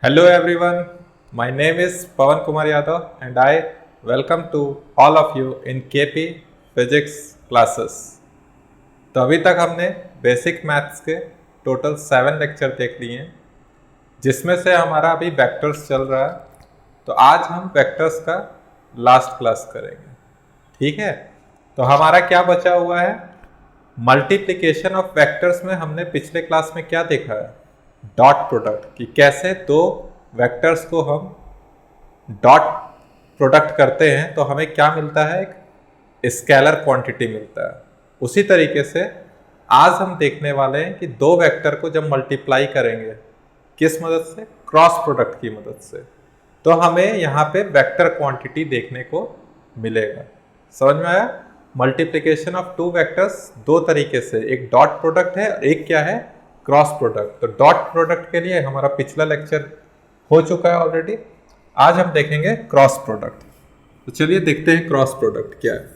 Hello everyone, my name is Pawan Kumar Yadav and I welcome to all of you in KP Physics classes. तो अभी तक हमने basic maths के total 7 lecture देख लिए हैं, जिसमें से हमारा अभी वेक्टर्स चल रहा है। तो आज हम वेक्टर्स का लास्ट क्लास करेंगे, ठीक है। तो हमारा क्या बचा हुआ है, मल्टीप्लिकेशन ऑफ वेक्टर्स में हमने पिछले क्लास में क्या देखा है, डॉट प्रोडक्ट, कि कैसे दो वेक्टर्स को हम डॉट प्रोडक्ट करते हैं तो हमें क्या मिलता है, एक स्केलर क्वांटिटी मिलता है। उसी तरीके से आज हम देखने वाले हैं कि दो वेक्टर को जब मल्टीप्लाई करेंगे किस मदद से, क्रॉस प्रोडक्ट की मदद से, तो हमें यहाँ पे वेक्टर क्वांटिटी देखने को मिलेगा। समझ में आया? मल्टीप्लिकेशन ऑफ टू वेक्टर्स दो तरीके से, एक डॉट प्रोडक्ट है और एक क्या है, क्रॉस प्रोडक्ट। तो डॉट प्रोडक्ट के लिए हमारा पिछला लेक्चर हो चुका है ऑलरेडी। आज हम देखेंगे क्रॉस प्रोडक्ट। तो चलिए देखते हैं क्रॉस प्रोडक्ट क्या है।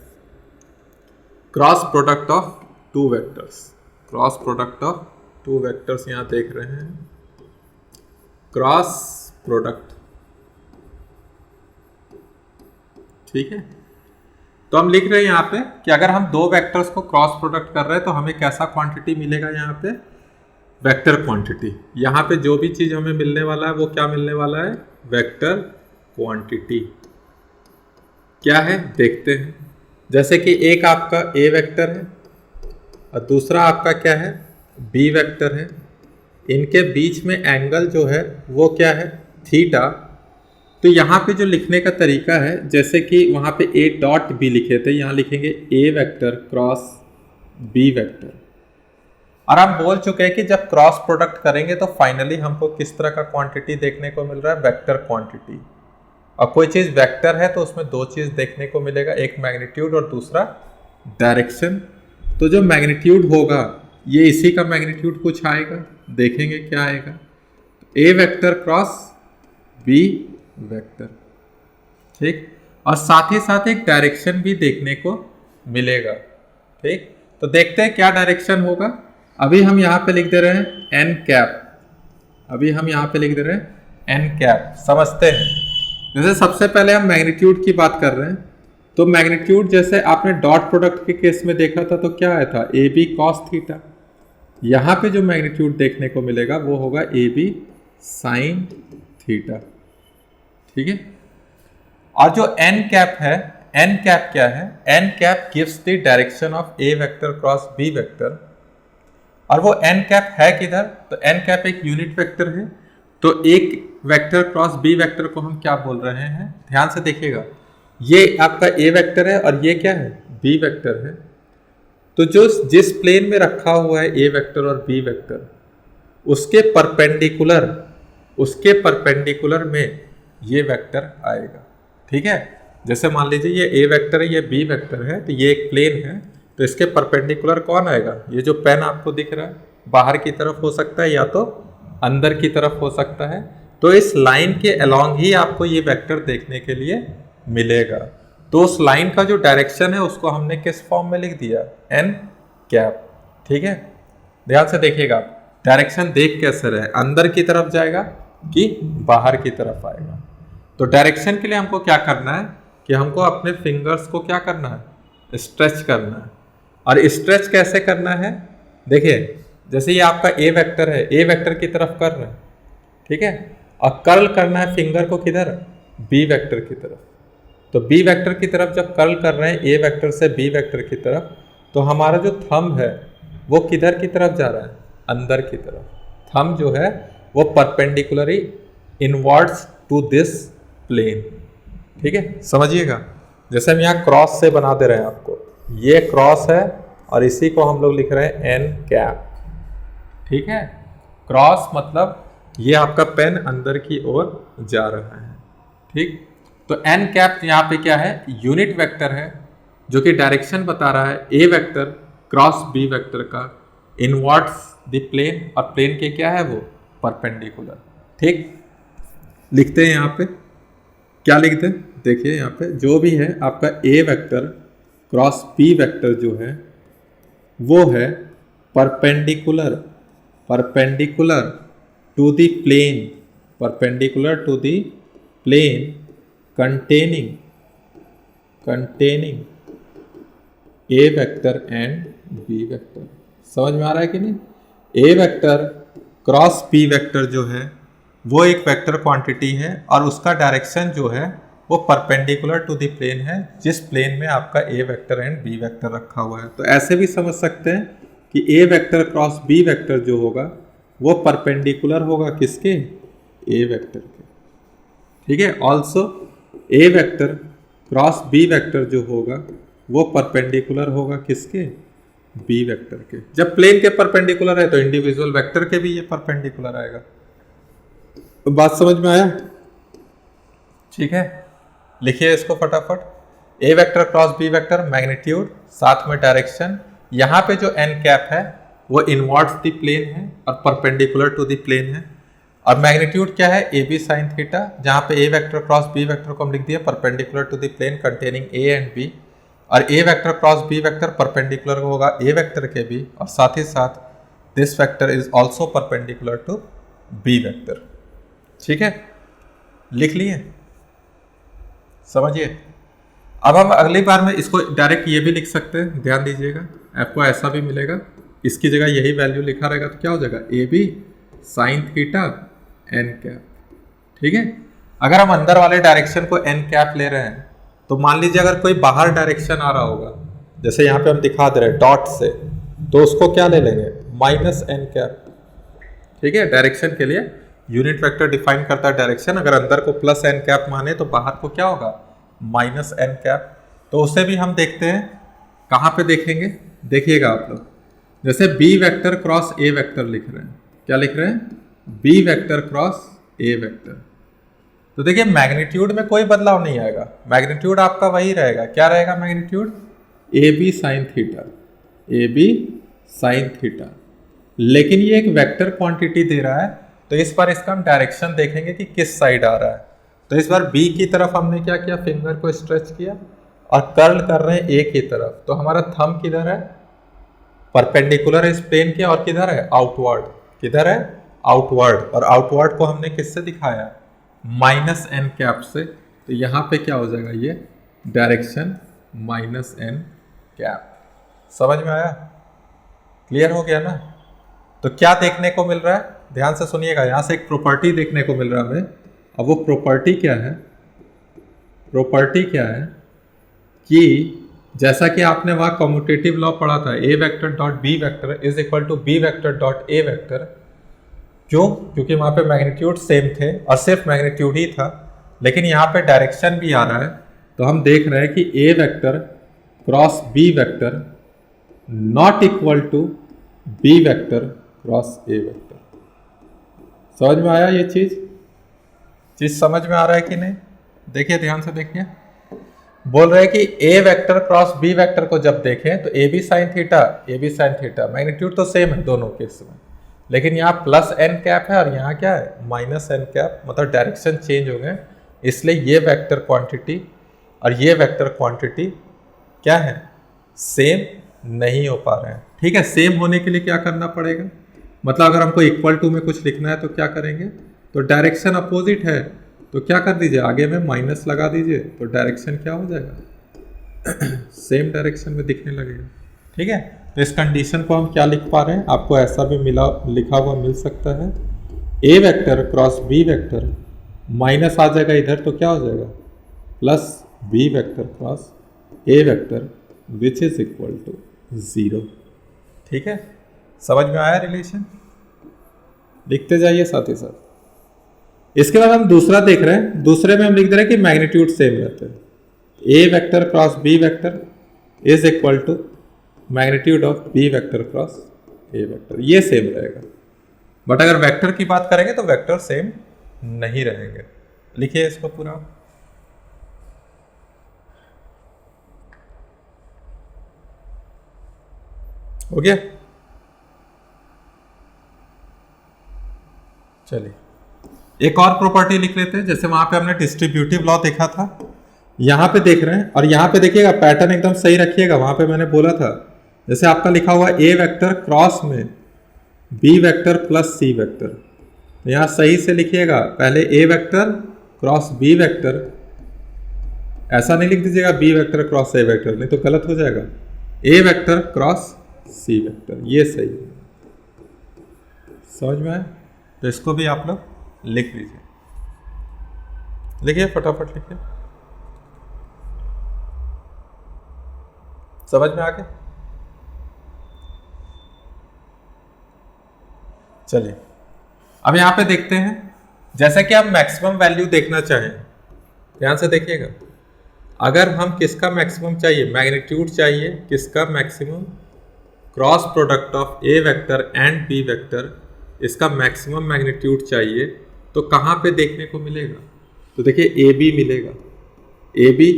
Cross product of two vectors, cross product of two vectors यहाँ देख रहे हैं, क्रॉस प्रोडक्ट, ठीक है। तो हम लिख रहे हैं यहाँ पे कि अगर हम दो वेक्टर्स को क्रॉस प्रोडक्ट कर रहे हैं तो हमें कैसा क्वांटिटी मिलेगा, यहाँ पे वेक्टर क्वांटिटी। यहाँ पे जो भी चीज हमें मिलने वाला है वो क्या मिलने वाला है, वेक्टर क्वांटिटी। क्या है देखते हैं। जैसे कि एक आपका ए वेक्टर है और दूसरा आपका क्या है, बी वेक्टर है। इनके बीच में एंगल जो है वो क्या है, थीटा। तो यहाँ पे जो लिखने का तरीका है, जैसे कि वहाँ पे ए डॉट बी लिखे थे, यहाँ लिखेंगे ए वेक्टर क्रॉस बी वेक्टर। और हम बोल चुके हैं कि जब क्रॉस प्रोडक्ट करेंगे तो फाइनली हमको किस तरह का क्वांटिटी देखने को मिल रहा है, वेक्टर क्वांटिटी। और कोई चीज़ वेक्टर है तो उसमें दो चीज़ देखने को मिलेगा, एक मैग्नीट्यूड और दूसरा डायरेक्शन। तो जो मैग्नीट्यूड होगा ये इसी का मैग्नीट्यूड कुछ आएगा, देखेंगे क्या आएगा, ए वेक्टर क्रॉस बी वेक्टर, ठीक। और साथ ही साथ एक डायरेक्शन भी देखने को मिलेगा, ठीक। तो देखते हैं क्या डायरेक्शन होगा। अभी हम यहाँ पे लिख दे रहे हैं एन कैप, अभी हम यहाँ पे लिख दे रहे हैं एन कैप। समझते हैं, जैसे सबसे पहले हम मैग्नीट्यूड की बात कर रहे हैं, तो मैग्नीट्यूड जैसे आपने डॉट प्रोडक्ट के केस में देखा था तो क्या आया था, ए बी कॉस थीटा। यहाँ पे जो मैग्नीट्यूड देखने को मिलेगा वो होगा ए बी साइन थीटा, ठीक है। और जो एन कैप है, एन कैप क्या है, N cap gives the direction of A vector cross B vector. और वो एन कैप है किधर, तो एन कैप एक यूनिट वेक्टर है। तो एक वेक्टर क्रॉस बी वेक्टर को हम क्या बोल रहे हैं, ध्यान से देखिएगा, ये आपका ए वेक्टर है और ये क्या है, बी वेक्टर है। तो जो जिस प्लेन में रखा हुआ है ए वेक्टर और बी वेक्टर, उसके परपेंडिकुलर में ये वेक्टर आएगा, ठीक है। जैसे मान लीजिए ये ए वेक्टर है, ये बी वेक्टर है, तो ये एक प्लेन है, तो इसके परपेंडिकुलर कौन आएगा, ये जो पेन आपको दिख रहा है, बाहर की तरफ हो सकता है या तो अंदर की तरफ हो सकता है। तो इस लाइन के अलोंग ही आपको ये वेक्टर देखने के लिए मिलेगा। तो उस लाइन का जो डायरेक्शन है उसको हमने किस फॉर्म में लिख दिया, एन कैप, ठीक है। ध्यान से देखिएगा, डायरेक्शन देख कैसे रहे, अंदर की तरफ जाएगा कि बाहर की तरफ आएगा। तो डायरेक्शन के लिए हमको क्या करना है कि हमको अपने फिंगर्स को क्या करना है, स्ट्रेच करना है। और स्ट्रेच कैसे करना है, देखिए जैसे ये आपका ए वेक्टर है, ए वेक्टर की तरफ कर रहे हैं, ठीक है। और कर्ल करना है फिंगर को किधर, बी वेक्टर की तरफ। तो बी वेक्टर की तरफ जब कर्ल कर रहे हैं ए वेक्टर से बी वेक्टर की तरफ, तो हमारा जो थंब है वो किधर की तरफ जा रहा है, अंदर की तरफ। थंब जो है वो perpendicularly inwards to this plane, ठीक है। समझिएगा, जैसे हम यहाँ क्रॉस से बना दे रहे हैं आपको, ये क्रॉस है और इसी को हम लोग लिख रहे हैं एन कैप, ठीक है। क्रॉस मतलब ये आपका पेन अंदर की ओर जा रहा है, ठीक। तो एन कैप यहाँ पे क्या है, यूनिट वेक्टर है जो कि डायरेक्शन बता रहा है A vector cross B vector का इनवर्ड्स द प्लेन, और प्लेन के क्या है वो परपेंडिकुलर, ठीक। लिखते हैं यहाँ पे, क्या लिखते हैं, देखिए यहाँ पे जो भी है आपका A vector cross B vector जो है वो है perpendicular to the plane perpendicular to the plane containing A vector and B vector. समझ में आ रहा है कि नहीं? A vector cross B vector जो है वो एक वेक्टर क्वांटिटी है और उसका डायरेक्शन जो है वो परपेंडिकुलर टू द प्लेन है जिस प्लेन में आपका A vector and B vector रखा हुआ है। तो ऐसे भी समझ सकते हैं कि A vector cross B vector जो होगा वो परपेंडिकुलर होगा किसके? ए वेक्टर के। ठीक है। Also A vector cross B vector जो होगा वो परपेंडिकुलर होगा किसके? बी वेक्टर के। जब प्लेन के परपेंडिकुलर है तो इंडिविजुअल वेक्टर के भी ये परपेंडिकुलर आएगा। तो बात समझ में आया? ठीक है, लिखिए इसको फटाफट। A vector cross B vector, magnitude साथ में डायरेक्शन। यहाँ पे जो एन कैप है वो इनवर्ड्स द प्लेन है और परपेंडिकुलर टू द प्लेन है। और मैग्नीट्यूड क्या है? ए बी साइन थीटा, जहाँ पे A vector cross B vector को हम लिख दिया perpendicular to the plane containing A and B, और A vector cross B vector perpendicular होगा ए वेक्टर के भी, और साथ ही साथ this vector is also perpendicular to B vector. ठीक है, लिख लिए, समझिए। अब हम अगली बार में इसको डायरेक्ट ये भी लिख सकते हैं, ध्यान दीजिएगा, आपको ऐसा भी मिलेगा, इसकी जगह यही वैल्यू लिखा रहेगा तो क्या हो जाएगा? A B sine theta N cap. ठीक है, अगर हम अंदर वाले डायरेक्शन को एन कैप ले रहे हैं तो मान लीजिए अगर कोई बाहर डायरेक्शन आ रहा होगा, जैसे यहाँ पे हम दिखा दे रहे हैं डॉट से, तो उसको क्या ले लेंगे? Minus N cap. ठीक है, डायरेक्शन के लिए यूनिट वेक्टर डिफाइन करता है डायरेक्शन। अगर अंदर को प्लस एन कैप माने तो बाहर को क्या होगा? Minus N cap. तो उसे भी हम देखते हैं, कहाँ पे देखेंगे? देखिएगा आप लोग, जैसे B vector cross A vector लिख रहे हैं, क्या लिख रहे हैं? B vector cross A vector. तो देखिए मैग्नीट्यूड में कोई बदलाव नहीं आएगा, मैग्नीट्यूड आपका वही रहेगा। क्या रहेगा magnitude? A B sine theta, A B sine theta. लेकिन ये एक वेक्टर क्वांटिटी दे रहा है, तो इस बार इसका हम डायरेक्शन देखेंगे कि किस साइड आ रहा है। तो इस बार बी की तरफ हमने क्या किया? फिंगर को स्ट्रेच किया और कर्ल कर रहे हैं ए की तरफ। तो हमारा थंब किधर है? परपेंडिकुलर है इस प्लेन के, और किधर है? आउटवर्ड। किधर है? आउटवर्ड। और आउटवर्ड को हमने किससे दिखाया? माइनस एन कैप से। तो यहाँ पे क्या हो जाएगा? ये डायरेक्शन माइनस एन कैप। समझ में आया? क्लियर हो गया ना? तो क्या देखने को मिल रहा है? ध्यान से सुनिएगा, यहाँ से एक प्रॉपर्टी देखने को मिल रहा है हमें। अब वो प्रॉपर्टी क्या है? प्रॉपर्टी क्या है कि जैसा कि आपने वहाँ कम्यूटेटिव लॉ पढ़ा था, A vector dot B vector is equal to B vector dot A vector. क्यों? क्योंकि वहाँ पे मैग्नीट्यूड सेम थे और सिर्फ मैग्नीट्यूड ही था, लेकिन यहाँ पे डायरेक्शन भी आ रहा है। तो हम देख रहे हैं कि A vector cross B vector not equal to B vector cross A vector. समझ में आया? ये चीज समझ में आ रहा है कि नहीं? देखिए ध्यान से देखिए, बोल रहे हैं कि A vector cross B vector को जब देखें तो A B sine theta, magnitude तो सेम है दोनों केस में, लेकिन यहाँ प्लस एन कैप है और यहाँ क्या है? Minus N cap. मतलब डायरेक्शन चेंज हो गए, इसलिए ये वेक्टर क्वांटिटी और ये वेक्टर क्वांटिटी क्या है? सेम नहीं हो पा रहे हैं। ठीक है, सेम होने के लिए क्या करना पड़ेगा? मतलब अगर हमको इक्वल टू में कुछ लिखना है तो क्या करेंगे? तो डायरेक्शन अपोजिट है तो क्या कर दीजिए? आगे में माइनस लगा दीजिए, तो डायरेक्शन क्या हो जाएगा? सेम डायरेक्शन में दिखने लगेगा। ठीक है, तो इस कंडीशन को हम क्या लिख पा रहे हैं? आपको ऐसा भी लिखा हुआ मिल सकता है, A vector cross B vector, minus आ जाएगा इधर तो क्या हो जाएगा? Plus B vector cross A vector which is equal to 0। ठीक है, समझ में आया रिलेशन? लिखते जाइए साथ ही साथ। इसके बाद हम दूसरा देख रहे हैं, दूसरे में हम लिख दे रहे हैं कि मैग्नीट्यूड सेम रहते हैं। A vector cross B vector is equal to magnitude of B vector cross A vector, ये सेम रहेगा। बट अगर वेक्टर की बात करेंगे तो वेक्टर सेम नहीं रहेंगे। लिखिए इसको पूरा। हो गया? चलिए एक और प्रॉपर्टी लिख लेते हैं। जैसे वहां पे हमने डिस्ट्रीब्यूटिव लॉ देखा था, यहां पे देख रहे हैं, और यहां पे देखिएगा पैटर्न एकदम सही रखिएगा। वहां पे मैंने बोला था, जैसे आपका लिखा हुआ ए वेक्टर क्रॉस में B vector plus C vector, तो यहाँ सही से लिखिएगा, पहले A vector cross B vector, ऐसा नहीं लिख दीजिएगा B vector cross A vector, नहीं तो गलत हो जाएगा। A vector cross C vector, ये सही है। समझ में आया? तो इसको भी आप लोग लिख लीजिए, लिखिए फटाफट लिखिए। समझ में आ गया? चलिए अब यहां पे देखते हैं, जैसे कि आप मैक्सिमम वैल्यू देखना चाहें, ध्यान से देखिएगा। अगर हम किसका मैक्सिमम चाहिए, मैग्नीट्यूड चाहिए, किसका maximum, cross product of A vector and B vector, इसका मैक्सिमम मैग्नीट्यूड चाहिए, तो कहाँ पे देखने को मिलेगा? तो देखिए ए बी मिलेगा। ए बी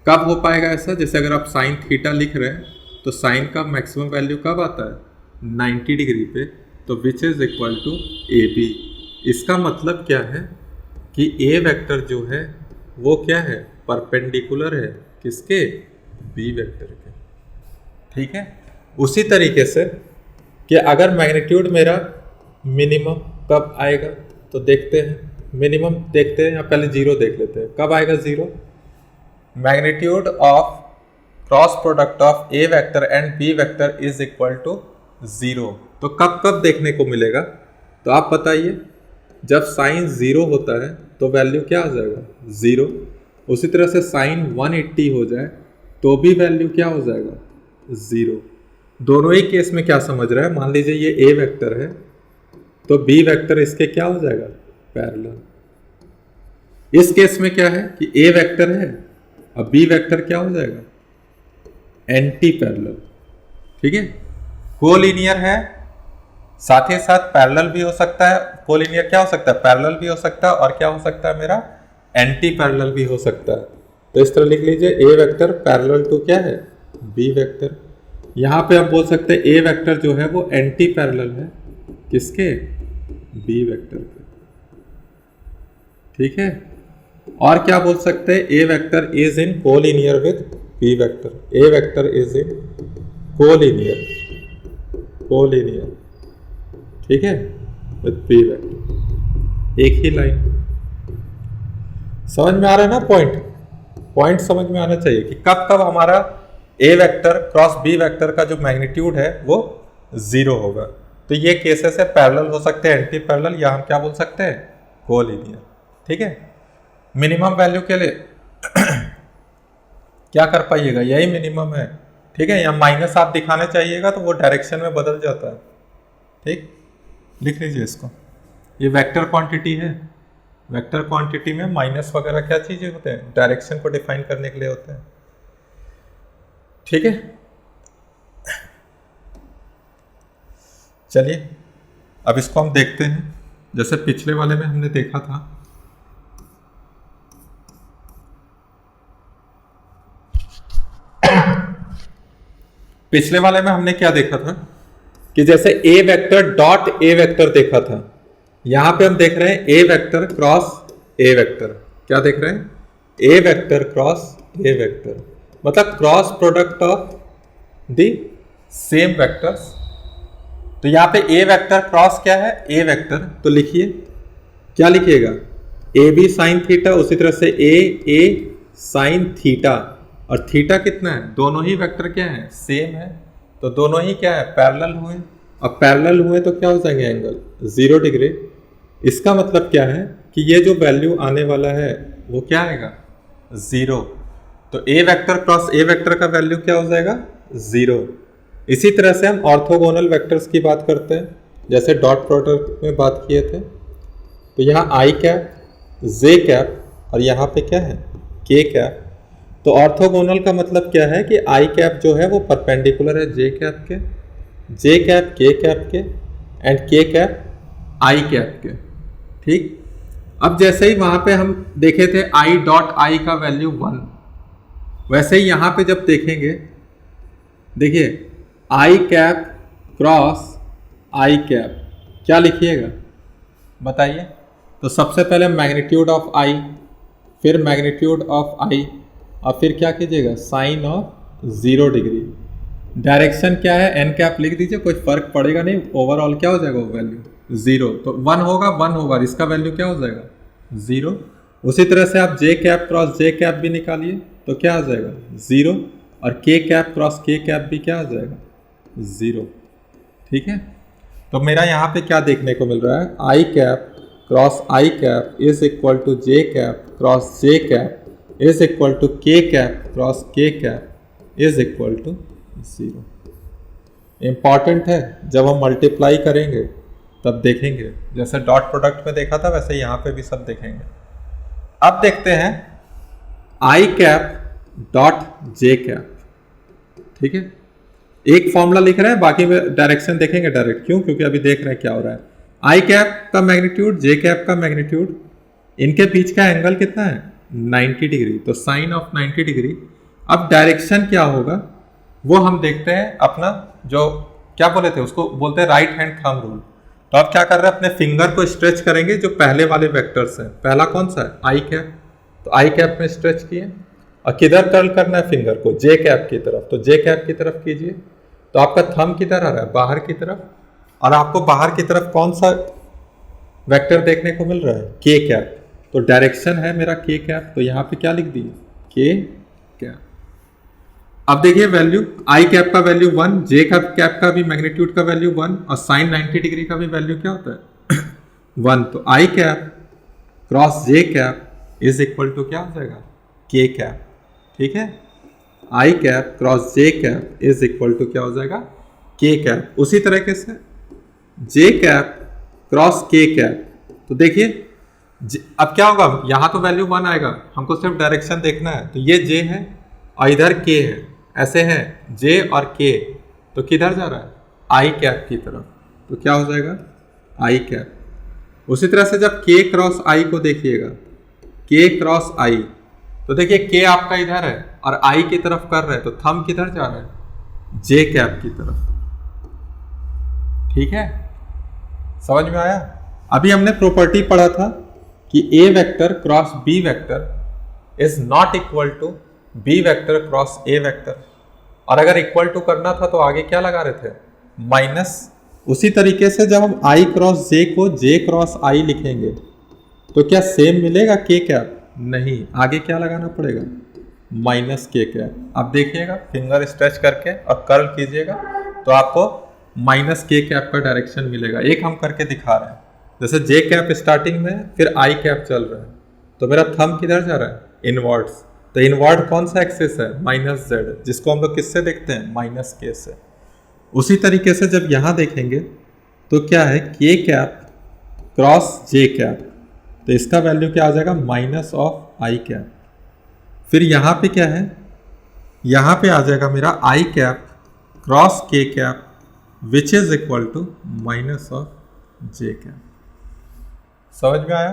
कब हो पाएगा ऐसा? जैसे अगर आप साइन थीटा लिख रहे हैं तो साइन का मैक्सिमम वैल्यू कब आता है? 90 डिग्री पे, तो which is equal to A B. इसका मतलब क्या है कि ए वेक्टर जो है वो क्या है? परपेंडिकुलर है किसके? बी वेक्टर के। ठीक है, उसी तरीके से कि अगर मैग्नीट्यूड मेरा मिनिमम कब आएगा, तो देखते हैं, मिनिमम देखते हैं, या पहले जीरो देख लेते हैं। कब आएगा zero? Magnitude of cross product of A vector and B vector is equal to zero. तो कब कब देखने को मिलेगा? तो आप बताइए, जब साइन जीरो होता है तो वैल्यू क्या आ जाएगा? जीरो। उसी तरह से साइन 180 हो जाए तो भी वैल्यू क्या हो जाएगा? जीरो। दोनों ही केस में क्या समझ रहा है? मान लीजिए ये ए वेक्टर है तो बी वेक्टर इसके क्या हो जाएगा? पैरेलल। इस केस में क्या है कि ए वेक्टर है, अब बी वेक्टर क्या हो जाएगा? Anti parallel. ठीक है, कोलिनियर है, साथ ही साथ पैरेलल भी हो सकता है। कोलिनियर क्या हो सकता है? पैरेलल भी हो सकता है, और क्या हो सकता है मेरा? एंटी पैरेलल भी हो सकता है। तो इस तरह लिख लीजिए, ए वेक्टर पैरेलल टू क्या है? B vector. यहाँ पे आप बोल सकते हैं ए वेक्टर जो है वो एंटी पैरेलल है किसके? बी वेक्टर के। ठीक है, और क्या बोल सकते हैं? A vector is in collinear with B vector. A vector is in collinear, collinear, ठीक है, विद बी वेक्टर। एक ही लाइन। समझ में आ रहा है ना? पॉइंट समझ में आना चाहिए कि कब कब हमारा ए वेक्टर क्रॉस बी वेक्टर का जो मैग्नीट्यूड है वो जीरो होगा। तो ये केसेस है, पैरेलल हो सकते हैं, एंटी पैरेलल, या हम क्या बोल सकते हैं? कोलिनियर। ठीक है, मिनिमम वैल्यू के लिए क्या कर पाइएगा? यही मिनिमम है। ठीक है, या माइनस आप दिखाने चाहिएगा तो वो डायरेक्शन में बदल जाता है। ठीक, लिख लीजिए इसको। ये वेक्टर क्वांटिटी है, वेक्टर क्वांटिटी में माइनस वगैरह क्या चीजें होते हैं? डायरेक्शन को डिफाइन करने के लिए होते हैं। ठीक है, चलिए अब इसको हम देखते हैं, जैसे पिछले वाले में हमने देखा था। पिछले वाले में हमने क्या देखा था कि जैसे ए वेक्टर डॉट ए वेक्टर देखा था, यहां पे हम देख रहे हैं A vector cross A vector. क्या देख रहे हैं? A vector cross A vector, मतलब cross product of the same vectors. तो यहां पे ए वेक्टर क्रॉस क्या है? A vector. तो लिखिए, क्या लिखिएगा? ए बी साइन थीटा, उसी तरह से ए साइन थीटा, और थीटा कितना है? दोनों ही वेक्टर क्या है? सेम है, तो दोनों ही क्या है? पैरेलल हुए। अब पैरेलल हुए तो क्या हो जाएंगे? Angle 0 degree. इसका मतलब क्या है कि ये जो वैल्यू आने वाला है वो क्या आएगा? 0। तो ए वेक्टर क्रॉस ए वेक्टर का वैल्यू क्या हो जाएगा? 0। इसी तरह से हम ऑर्थोगोनल वेक्टर्स की बात करते हैं, जैसे डॉट प्रोडक्ट में बात किए थे। तो यहाँ आई कैप, जे कैप, और यहाँ पे क्या है? के कैप। तो ऑर्थोगोनल का मतलब क्या है कि आई कैप जो है वो परपेंडिकुलर है जे कैप के, जे कैप के कैप के, एंड के कैप आई कैप के। ठीक, अब जैसे ही वहां पे हम देखे थे आई डॉट आई का वैल्यू 1, वैसे ही यहां पे जब देखेंगे, देखिए आई कैप क्रॉस आई कैप, क्या लिखिएगा बताइए? तो सबसे पहले मैग्नीट्यूड ऑफ आई, फिर मैग्नीट्यूड ऑफ आई, और फिर क्या कीजिएगा? Sign of 0 degree. डायरेक्शन क्या है? एन कैप लिख दीजिए, कोई फर्क पड़ेगा नहीं, ओवरऑल क्या हो जाएगा वो वैल्यू? 0, तो 1 होगा 1 होगा, इसका वैल्यू क्या हो जाएगा 0। उसी तरह से आप जे कैप क्रॉस जे कैप भी निकालिए तो क्या आ जाएगा 0, और के कैप क्रॉस के कैप भी क्या आ जाएगा 0। ठीक है, तो मेरा यहाँ पे क्या देखने को मिल रहा है, I cap cross I cap is equal to J cap cross J cap is equal to K cap cross K cap is equal to 0। Important है, जब हम मल्टीप्लाई करेंगे तब देखेंगे, जैसे डॉट प्रोडक्ट में देखा था वैसे यहाँ पे भी सब देखेंगे। अब देखते हैं आई कैप डॉट जे कैप। ठीक है, एक फॉर्मूला लिख रहे हैं, बाकी में डायरेक्शन देखेंगे डायरेक्ट। क्यों? क्योंकि अभी देख रहे हैं क्या हो रहा है। आई कैप का मैग्नीट्यूड जे कैप का मैग्नीट्यूड, इनके बीच का एंगल कितना है 90 डिग्री, तो साइन ऑफ 90 डिग्री। अब डायरेक्शन क्या होगा वो हम देखते हैं, अपना जो क्या बोले थे उसको बोलते हैं राइट हैंड थंब रूल। तो आप क्या कर रहे हैं, अपने फिंगर को स्ट्रेच करेंगे जो पहले वाले वेक्टर्स हैं। पहला कौन सा है आई कैप, तो आई कैप में स्ट्रेच किए, और किधर कर्ल करना है फिंगर को जे कैप की तरफ, तो जे कैप की तरफ कीजिए। तो आपका थंब किधर आ रहा है बाहर की तरफ, और आपको बाहर की तरफ कौन सा वेक्टर देखने को मिल रहा है के कैप, तो डायरेक्शन है मेरा के कैप, तो यहाँ पे क्या लिख दिए के कैप। अब देखिए वैल्यू आई कैप का वैल्यू 1, जे कैप का भी मैग्नीट्यूड का वैल्यू 1, और साइन 90 डिग्री का भी वैल्यू क्या होता है 1। तो I cap cross J cap is equal to क्या हो जाएगा के कैप। ठीक है, I cap cross J cap is equal to क्या हो जाएगा के कैप। उसी तरीके से J cap cross K cap, तो देखिए अब क्या होगा, यहां तो वैल्यू 1 आएगा, हमको सिर्फ डायरेक्शन देखना है। तो ये जे है और इधर के है, ऐसे है जे और के, तो किधर जा रहा है आई कैप की तरफ, तो क्या हो जाएगा आई कैप। उसी तरह से जब के क्रॉस आई को देखिएगा, के क्रॉस आई, तो देखिए के आपका इधर है और आई की तरफ कर रहे हैं, तो थंब किधर जा रहा है जे कैप की तरफ। ठीक है, समझ में आया। अभी हमने प्रॉपर्टी पढ़ा था कि A vector cross B vector is not equal to B vector cross A vector, और अगर इक्वल टू करना था तो आगे क्या लगा रहे थे माइनस। उसी तरीके से जब हम आई क्रॉस जे को जे क्रॉस आई लिखेंगे तो क्या सेम मिलेगा के कैप, नहीं, आगे क्या लगाना पड़ेगा माइनस के कैप। अब देखिएगा फिंगर स्ट्रेच करके और कर्ल कीजिएगा तो आपको माइनस के कैप का डायरेक्शन मिलेगा। एक हम करके दिखा रहे हैं, जैसे जे कैप स्टार्टिंग में, फिर आई कैप चल रहा है, तो मेरा थंब किधर जा रहा है इनवर्ड्स, तो इनवर्ड कौन सा एक्सेस है माइनस जेड, जिसको हम लोग किससे देखते हैं माइनस के से। उसी तरीके से जब यहां देखेंगे तो क्या है के कैप क्रॉस जे कैप, तो इसका वैल्यू क्या आ जाएगा माइनस ऑफ आई कैप। फिर यहां पे क्या है, यहां पे आ जाएगा मेरा I cap cross K cap which is equal to minus of J cap. समझ में आया?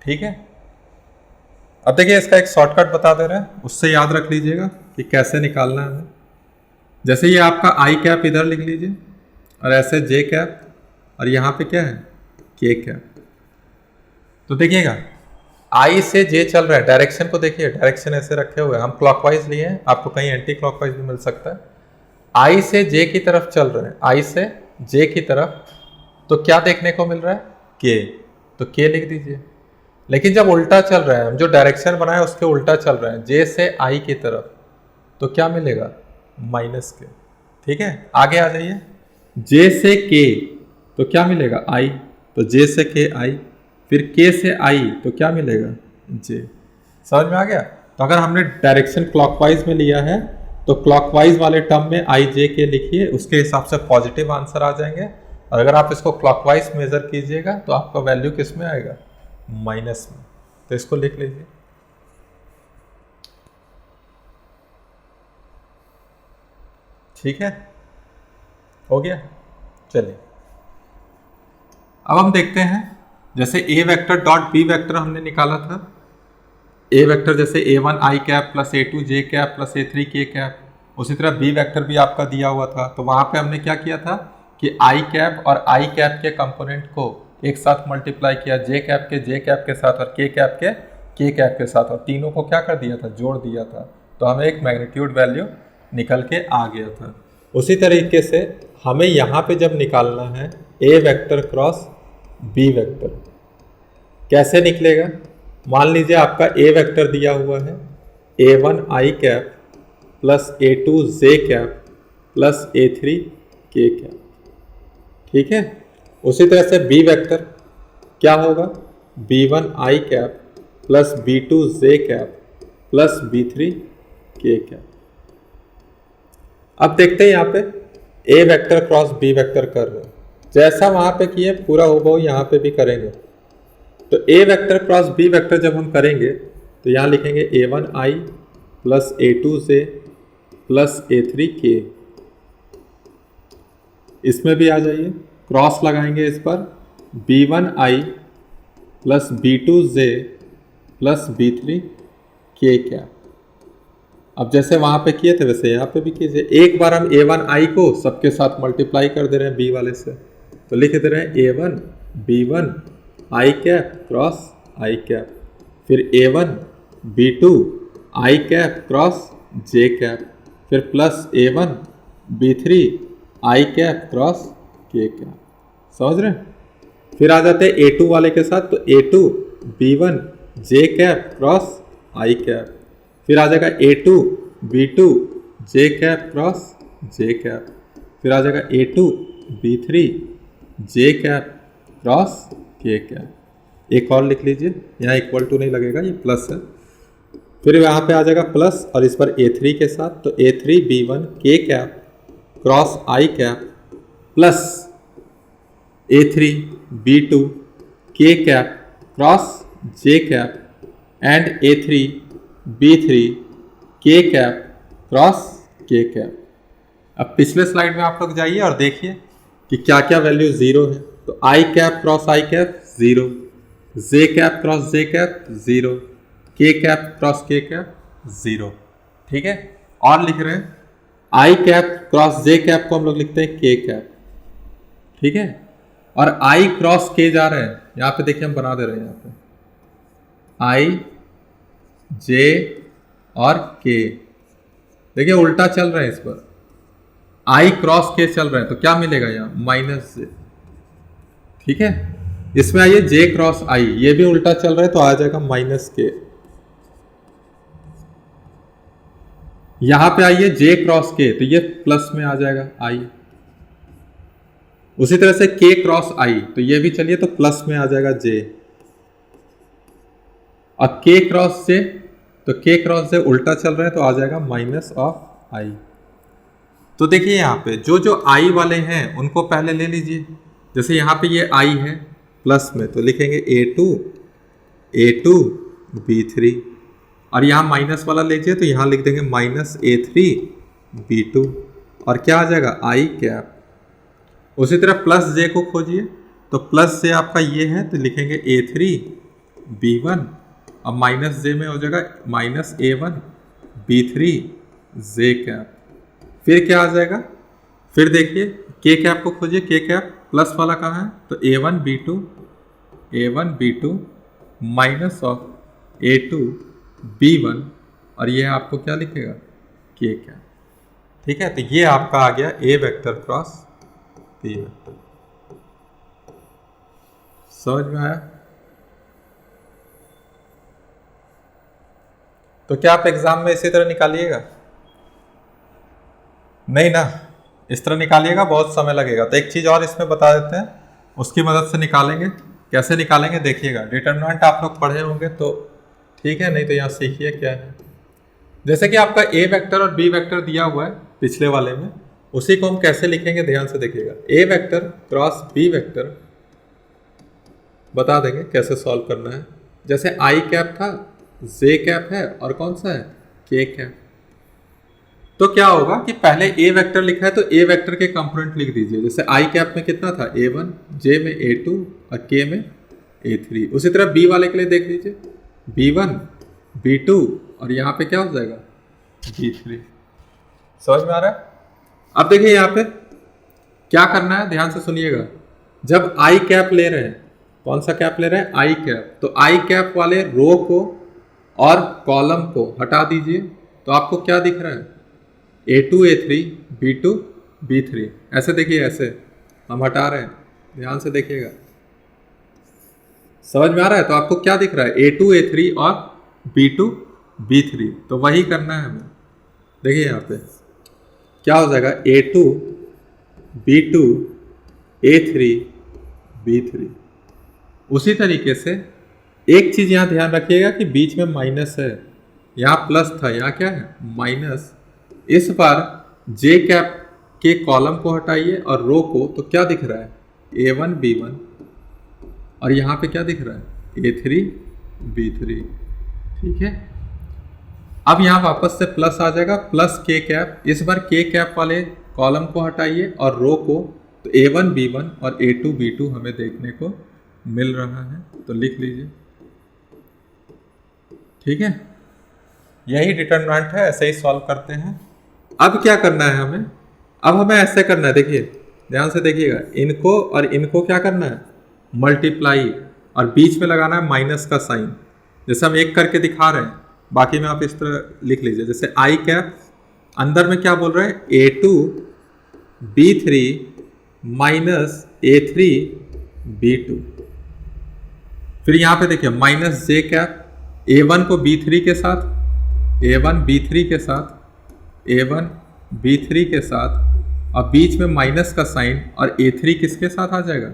ठीक है, अब देखिए इसका एक शॉर्टकट बता दे रहे हैं, उससे याद रख लीजिएगा कि कैसे निकालना है हमें। जैसे ये आपका आई कैप इधर लिख लीजिए, और ऐसे जे कैप, और यहाँ पे क्या है के कैप। तो देखिएगा आई से जे चल रहा है, डायरेक्शन को देखिए, डायरेक्शन ऐसे रखे हुए हैं, हम क्लॉकवाइज लिए हैं, आपको कहीं एंटी क्लॉकवाइज भी मिल सकता है। आई से जे की तरफ चल रहे हैं, आई से जे की तरफ, तो क्या देखने को मिल रहा है के, तो के लिख दीजिए। लेकिन जब उल्टा चल रहा है, हम जो डायरेक्शन बनाए उसके उल्टा चल रहे हैं, जे से आई की तरफ, तो क्या मिलेगा माइनस के। ठीक है, आगे आ जाइए, जे से के तो क्या मिलेगा आई, तो जे से के आई, फिर के से आई तो क्या मिलेगा जे। समझ में आ गया? तो अगर हमने डायरेक्शन क्लॉकवाइज में लिया है तो क्लॉकवाइज वाले टर्म में आई जे के लिखिए, उसके हिसाब से पॉजिटिव आंसर आ जाएंगे। और अगर आप इसको क्लॉकवाइज मेजर कीजिएगा तो आपका वैल्यू किस में आएगा माइनस में, तो इसको लिख लीजिए। ठीक है, हो गया। चलिए अब हम देखते हैं, जैसे ए वेक्टर डॉट बी वेक्टर हमने निकाला था, ए वेक्टर जैसे a1 आई कैप प्लस a2 जे कैप प्लस a3 के कैप, उसी तरह बी वेक्टर भी आपका दिया हुआ था। तो वहां पे हमने क्या किया था कि आई कैप और आई कैप के कंपोनेंट को एक साथ मल्टीप्लाई किया, जे कैप के साथ और के कैप के साथ, और तीनों को क्या कर दिया था जोड़ दिया था, तो हमें एक मैग्नीट्यूड वैल्यू निकल के आ गया था। उसी तरीके से हमें यहाँ पे जब निकालना है A vector cross B vector. कैसे निकलेगा? मान लीजिए आपका ए वेक्टर दिया हुआ है A1 आई कैप प्लस A2 जे कैप प्लस A3 के कैप, ठीक है। उसी तरह से बी वेक्टर क्या होगा? B1 आई कैप प्लस B2 जे कैप प्लस B3 के कैप। अब देखते हैं यहाँ पे A vector cross B vector कर रहे हैं, जैसा वहां पे किए पूरा होगा यहाँ पे भी करेंगे। तो ए वेक्टर क्रॉस बी वेक्टर जब हम करेंगे तो यहाँ लिखेंगे A1 आई प्लस A2 जे प्लस A3 के। इसमें भी आ जाइए, क्रॉस लगाएंगे इस पर B1 आई प्लस B2 जे प्लस B3 के क्या। अब जैसे वहां पे किए थे वैसे यहाँ पे भी कीजिए। एक बार हम A1 आई को सबके साथ मल्टीप्लाई कर दे रहे हैं बी वाले से, तो लिख दे रहे हैं A1 B1 I cap cross I cap, फिर A1 B2 आई कैप क्रॉस जे कैप, फिर प्लस A1 B3 आई कैप क्रॉस के कैप। समझ रहे हैं? फिर आ जाते हैं A2 वाले के साथ, तो A2 B1 J cap cross I cap, फिर आ जाएगा A2 B2 जे कैप क्रॉस जे कैप, फिर आ जाएगा A2 B3 जे कैप क्रॉस के कैप। एक और लिख लीजिए, यहाँ इक्वल टू नहीं लगेगा, ये प्लस है। फिर यहाँ पे आ जाएगा प्लस और इस पर A3 के साथ, तो A3 B1 के cap cross I cap plus A3 B2 के cap cross J cap and A3 B3 के कैप क्रॉस के कैप। अब पिछले स्लाइड में आप लोग जाइए और देखिए कि क्या क्या वैल्यू जीरो है। तो I cap cross I cap zero, J cap cross J cap zero, के cap cross K cap zero, ठीक है। और लिख रहे हैं आई कैप क्रॉस जे कैप को हम लोग लिखते हैं के कैप, ठीक है। और आई क्रॉस के जा रहे हैं, यहाँ पे देखिए हम बना दे रहे हैं, यहाँ पे आई जे और के, देखिए उल्टा चल रहा है इस पर, आई क्रॉस के चल रहे हैं, तो क्या मिलेगा यहाँ माइनस जे, ठीक है। इसमें आइए जे क्रॉस आई, ये भी उल्टा चल रहा है तो आ जाएगा माइनस के। यहां पे आइए जे क्रॉस के, तो ये प्लस में आ जाएगा आई। उसी तरह से के क्रॉस आई, तो ये भी चलिए तो प्लस में आ जाएगा जे। और के क्रॉस जे, तो के क्रॉस जे उल्टा चल रहा है तो आ जाएगा माइनस ऑफ आई। तो देखिए यहाँ पे जो जो आई वाले हैं उनको पहले ले लीजिए। जैसे यहाँ पे ये आई है प्लस में, तो लिखेंगे A2 B3, और यहाँ माइनस वाला लीजिए तो यहाँ लिख देंगे माइनस A3 B2, और क्या आ जाएगा आई कैप। उसी तरह प्लस जे को खोजिए, तो प्लस जे आपका ये है तो लिखेंगे A3 B1, अब माइनस जे में हो जाएगा माइनस A1 B3 जे कैप। फिर क्या आ जाएगा, फिर देखिए के कैप को खोजिए, के कैप प्लस वाला कहाँ है, तो A1 B2 minus of A2 B1, और ये आपको क्या लिखेगा के कैप, ठीक है। तो ये आपका आ गया ए वेक्टर क्रॉस बी वेक्टर। समझ में आया? तो क्या आप एग्जाम में इसी तरह निकालिएगा? नहीं ना, इस तरह निकालिएगा बहुत समय लगेगा। तो एक चीज़ और इसमें बता देते हैं, उसकी मदद से निकालेंगे। कैसे निकालेंगे देखिएगा। डिटरमिनेंट आप लोग पढ़े होंगे तो ठीक है, नहीं तो यहाँ सीखिए क्या है। जैसे कि आपका ए वेक्टर और बी वेक्टर दिया हुआ है पिछले वाले में, उसी को हम कैसे लिखेंगे ध्यान से देखिएगा। ए वेक्टर क्रॉस बी वेक्टर बता देंगे कैसे सॉल्व करना है। जैसे आई कैप था, जे कैप है और कौन सा है के कैप। तो क्या होगा कि पहले ए वेक्टर लिखा है तो ए वेक्टर के कंपोनेंट लिख दीजिए। जैसे आई कैप में कितना था A1, जे में A2 और के में A3। उसी तरह बी वाले के लिए देख लीजिए B1 B2 और यहाँ पे क्या हो जाएगा B3। समझ में आ रहा है? अब देखिए यहाँ पे क्या करना है, ध्यान से सुनिएगा। जब आई कैप ले रहे हैं, कौन सा कैप ले रहे हैं आई कैप, तो आई कैप वाले रो को और कॉलम को हटा दीजिए। तो आपको क्या दिख रहा है A2 A3 B2 B3। ऐसे देखिए, ऐसे हम हटा रहे हैं ध्यान से देखिएगा, समझ में आ रहा है? तो आपको क्या दिख रहा है, A2 A3 और B2 B3, तो वही करना है हमें। देखिए यहाँ पे क्या हो जाएगा, A2 B2 A3 B3। उसी तरीके से एक चीज यहाँ ध्यान रखिएगा कि बीच में माइनस है, यहाँ प्लस था, यहाँ क्या है माइनस। इस बार जे कैप के कॉलम को हटाइए और रो को, तो क्या दिख रहा है A1 B1, और यहाँ पे क्या दिख रहा है A3 B3। ठीक है, अब यहाँ वापस से प्लस आ जाएगा, प्लस के कैप। इस बार के कैप वाले कॉलम को हटाइए और रो को, तो A1 B1 और A2 B2 हमें देखने को मिल रहा है, तो लिख लीजिए। ठीक है, यही डिटरमिनेंट है, ऐसे ही सॉल्व करते हैं। अब क्या करना है हमें, अब हमें ऐसे करना है, देखिए ध्यान से देखिएगा, इनको और इनको क्या करना है मल्टीप्लाई, और बीच में लगाना है माइनस का साइन, जैसे हम एक करके दिखा रहे हैं। बाकी में आप इस तरह लिख लीजिए, जैसे आई कैप अंदर में क्या बोल रहे हैं A2 B3 minus A3 B2। फिर यहाँ पे देखिए माइनस जे कैप, A1 को B3 के साथ, A1 B3 के साथ, A1 B3 के साथ, और बीच में माइनस का साइन, और A3 किसके साथ आ जाएगा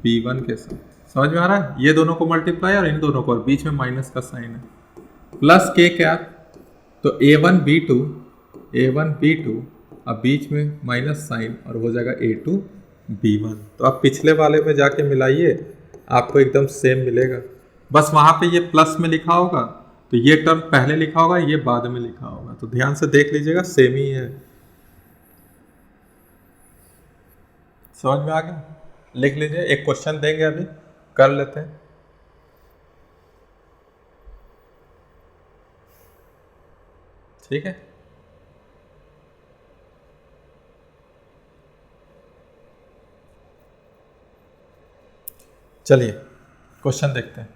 B1 के साथ। समझ में आ रहा है, ये दोनों को मल्टीप्लाई और इन दोनों को, और बीच में माइनस का साइन है, प्लस के कैप, तो A1 B2 अब बीच में माइनस साइन, और हो जाएगा A2 B1। तो आप पिछले वाले में जाके मिलाइए, आपको एकदम सेम मिलेगा। बस वहाँ पे ये प्लस में लिखा होगा, तो ये टर्म पहले लिखा होगा, ये बाद में लिखा होगा, तो ध्यान से देख लीजिएगा, सेम ही है। समझ में आ गया? लिख लीजिए, एक क्वेश्चन देंगे अभी, कर लेते हैं। ठीक है, चलिए क्वेश्चन देखते हैं।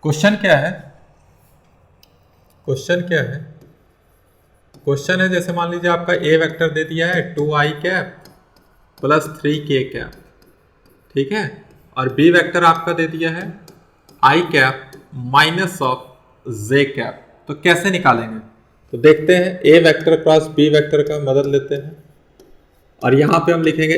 क्वेश्चन क्या है, क्वेश्चन क्या है, क्वेश्चन है जैसे मान लीजिए आपका ए वेक्टर दे दिया है 2i cap plus 3k cap, ठीक है, और बी वेक्टर आपका दे दिया है i cap minus of J cap. तो कैसे निकालेंगे, तो देखते हैं, A vector cross B vector का मदद लेते हैं, और यहाँ पे हम लिखेंगे,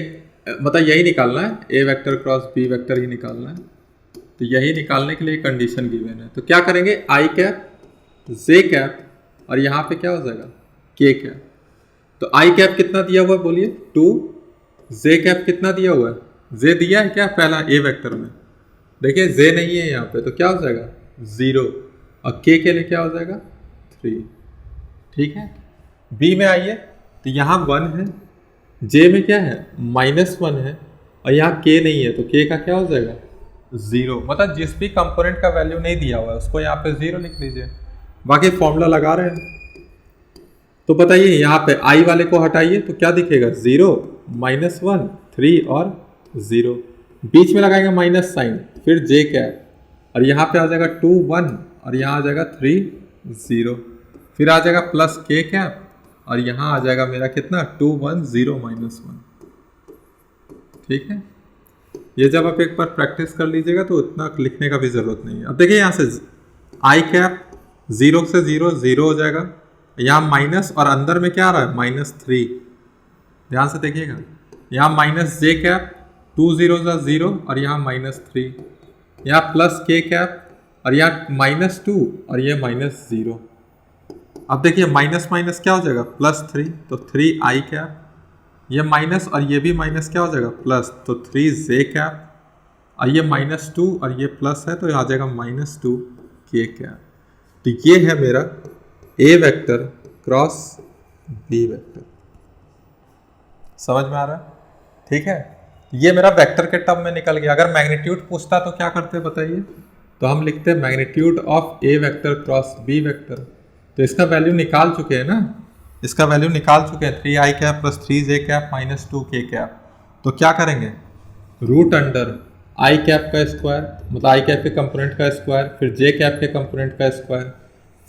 मतलब यही निकालना है, A vector cross B vector ही निकालना है, तो यही निकालने के लिए कंडीशन गिवन है। तो क्या करेंगे, आई कैप जे कैप, और यहाँ पे क्या हो जाएगा के कैप। तो आई कैप कितना दिया हुआ है बोलिए 2, जे कैप कितना दिया हुआ है, जे दिया है क्या पहला ए वेक्टर में, देखिए जे नहीं है यहाँ पे, तो क्या हो जाएगा 0, और के लिए क्या हो जाएगा 3। ठीक है, बी में आइए, तो यहाँ 1 है, जे में क्या है -1 है, और यहाँ के नहीं है, तो के का क्या हो जाएगा 0, मतलब जिस भी कंपोनेंट का वैल्यू नहीं दिया हुआ है उसको यहाँ पे 0 लिख लीजिए। बाकी फॉर्मूला लगा रहे हैं, तो बताइए यहाँ पे आई वाले को हटाइए, तो क्या दिखेगा 0 -1 3 और 0, बीच में लगाएंगे माइनस साइन, फिर जे कैप, और यहाँ पे आ जाएगा 2 1, और यहाँ आ जाएगा 3 0, फिर आ जाएगा प्लस के कैप, और यहाँ आ जाएगा मेरा कितना 2 1 0 -1। ठीक है, ये जब आप एक बार प्रैक्टिस कर लीजिएगा तो उतना लिखने का भी जरूरत नहीं है। अब देखिए यहाँ से आई कैप 0 से 0 0 हो जाएगा, यहाँ माइनस, और अंदर में क्या आ रहा है -3, ध्यान से देखिएगा, यहाँ माइनस जे कैप 2 0 0, और यहाँ -3, यहाँ प्लस के कैप, और यहाँ -2, और ये -0। अब देखिए माइनस माइनस क्या हो जाएगा +3, तो 3 आई कैप, ये माइनस और ये भी माइनस क्या हो जाएगा प्लस, तो 3 जे कैप, और ये -2 और ये प्लस है, तो ये आ जाएगा -2 के कैप। तो ये है मेरा ए वेक्टर क्रॉस बी वेक्टर। समझ में आ रहा है? ठीक है, ये मेरा वेक्टर के टर्म में निकल गया। अगर मैग्नीट्यूड पूछता तो क्या करते बताइए, तो हम लिखते हैं magnitude of A vector cross B vector. तो इसका वैल्यू निकाल चुके हैं ना, इसका वैल्यू निकाल चुके हैं 3 आई कैप प्लस 3 जे कैप -2 के कैप। तो क्या करेंगे, रूट अंडर आई कैप का स्क्वायर, मतलब आई कैप के कंपोनेंट का स्क्वायर, फिर जे कैप के कंपोनेंट का स्क्वायर,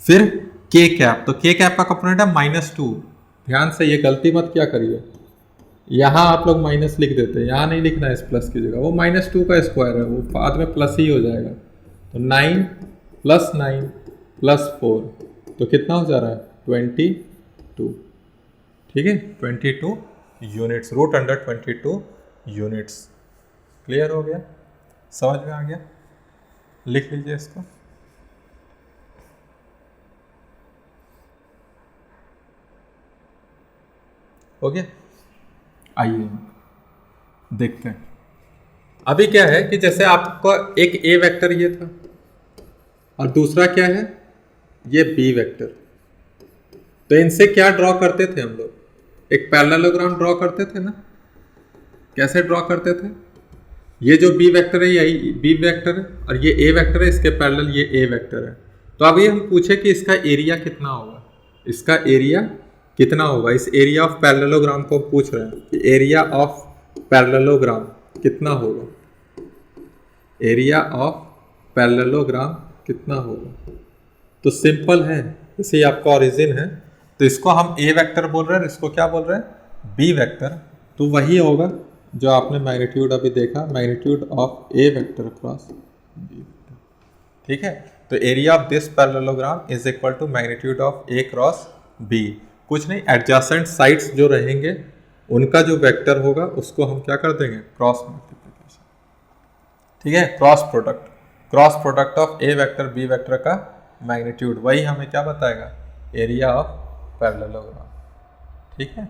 फिर के कैप। तो के कैप का कंपोनेंट है -2, ध्यान से ये गलती मत क्या करिए, यहाँ आप लोग माइनस लिख देते हैं, यहाँ नहीं लिखना है इस प्लस की जगह, वो -2 का स्क्वायर है, वो बाद में प्लस ही हो जाएगा। तो 9 + 9 + 4 तो कितना हो जा रहा है 22। ठीक है, 22 यूनिट्स, √22 यूनिट्स। क्लियर हो गया, समझ में आ गया? लिख लीजिए इसको। हो गया, आइए देखते हैं। अभी क्या है कि जैसे आपको एक ए वेक्टर ये था और दूसरा क्या है ये बी वेक्टर, तो इनसे क्या ड्रॉ करते थे हम लोग? एक पैरेललोग्राम ड्रॉ करते थे ना। कैसे ड्रॉ करते थे? ये जो बी वेक्टर है यही बी वेक्टर है और ये ए वेक्टर है, इसके पैरेलल ये ए वेक्टर है। तो अभी हम पूछे कि इसका एरिया कितना होगा, इसका एरिया कितना होगा? इस एरिया ऑफ पैरेललोग्राम को पूछ रहे हैं कि एरिया ऑफ पैरेललोग्राम कितना होगा, एरिया ऑफ पैरेललोग्राम कितना होगा? तो सिंपल है, जैसे ये आपका ओरिजिन है तो इसको हम ए वेक्टर बोल रहे हैं, इसको क्या बोल रहे हैं बी वेक्टर। तो वही होगा जो आपने मैग्नीट्यूड अभी देखा, magnitude of A vector cross B vector. ठीक है, तो area of this parallelogram is equal to magnitude of A cross B. कुछ नहीं, एडजेसेंट साइड्स जो रहेंगे उनका जो वेक्टर होगा उसको हम क्या कर देंगे क्रॉस मल्टीप्लिकेशन। ठीक है, cross product of A vector B vector का मैग्नीट्यूड, वही हमें क्या बताएगा एरिया ऑफ पैरेललोग्राम। ठीक है,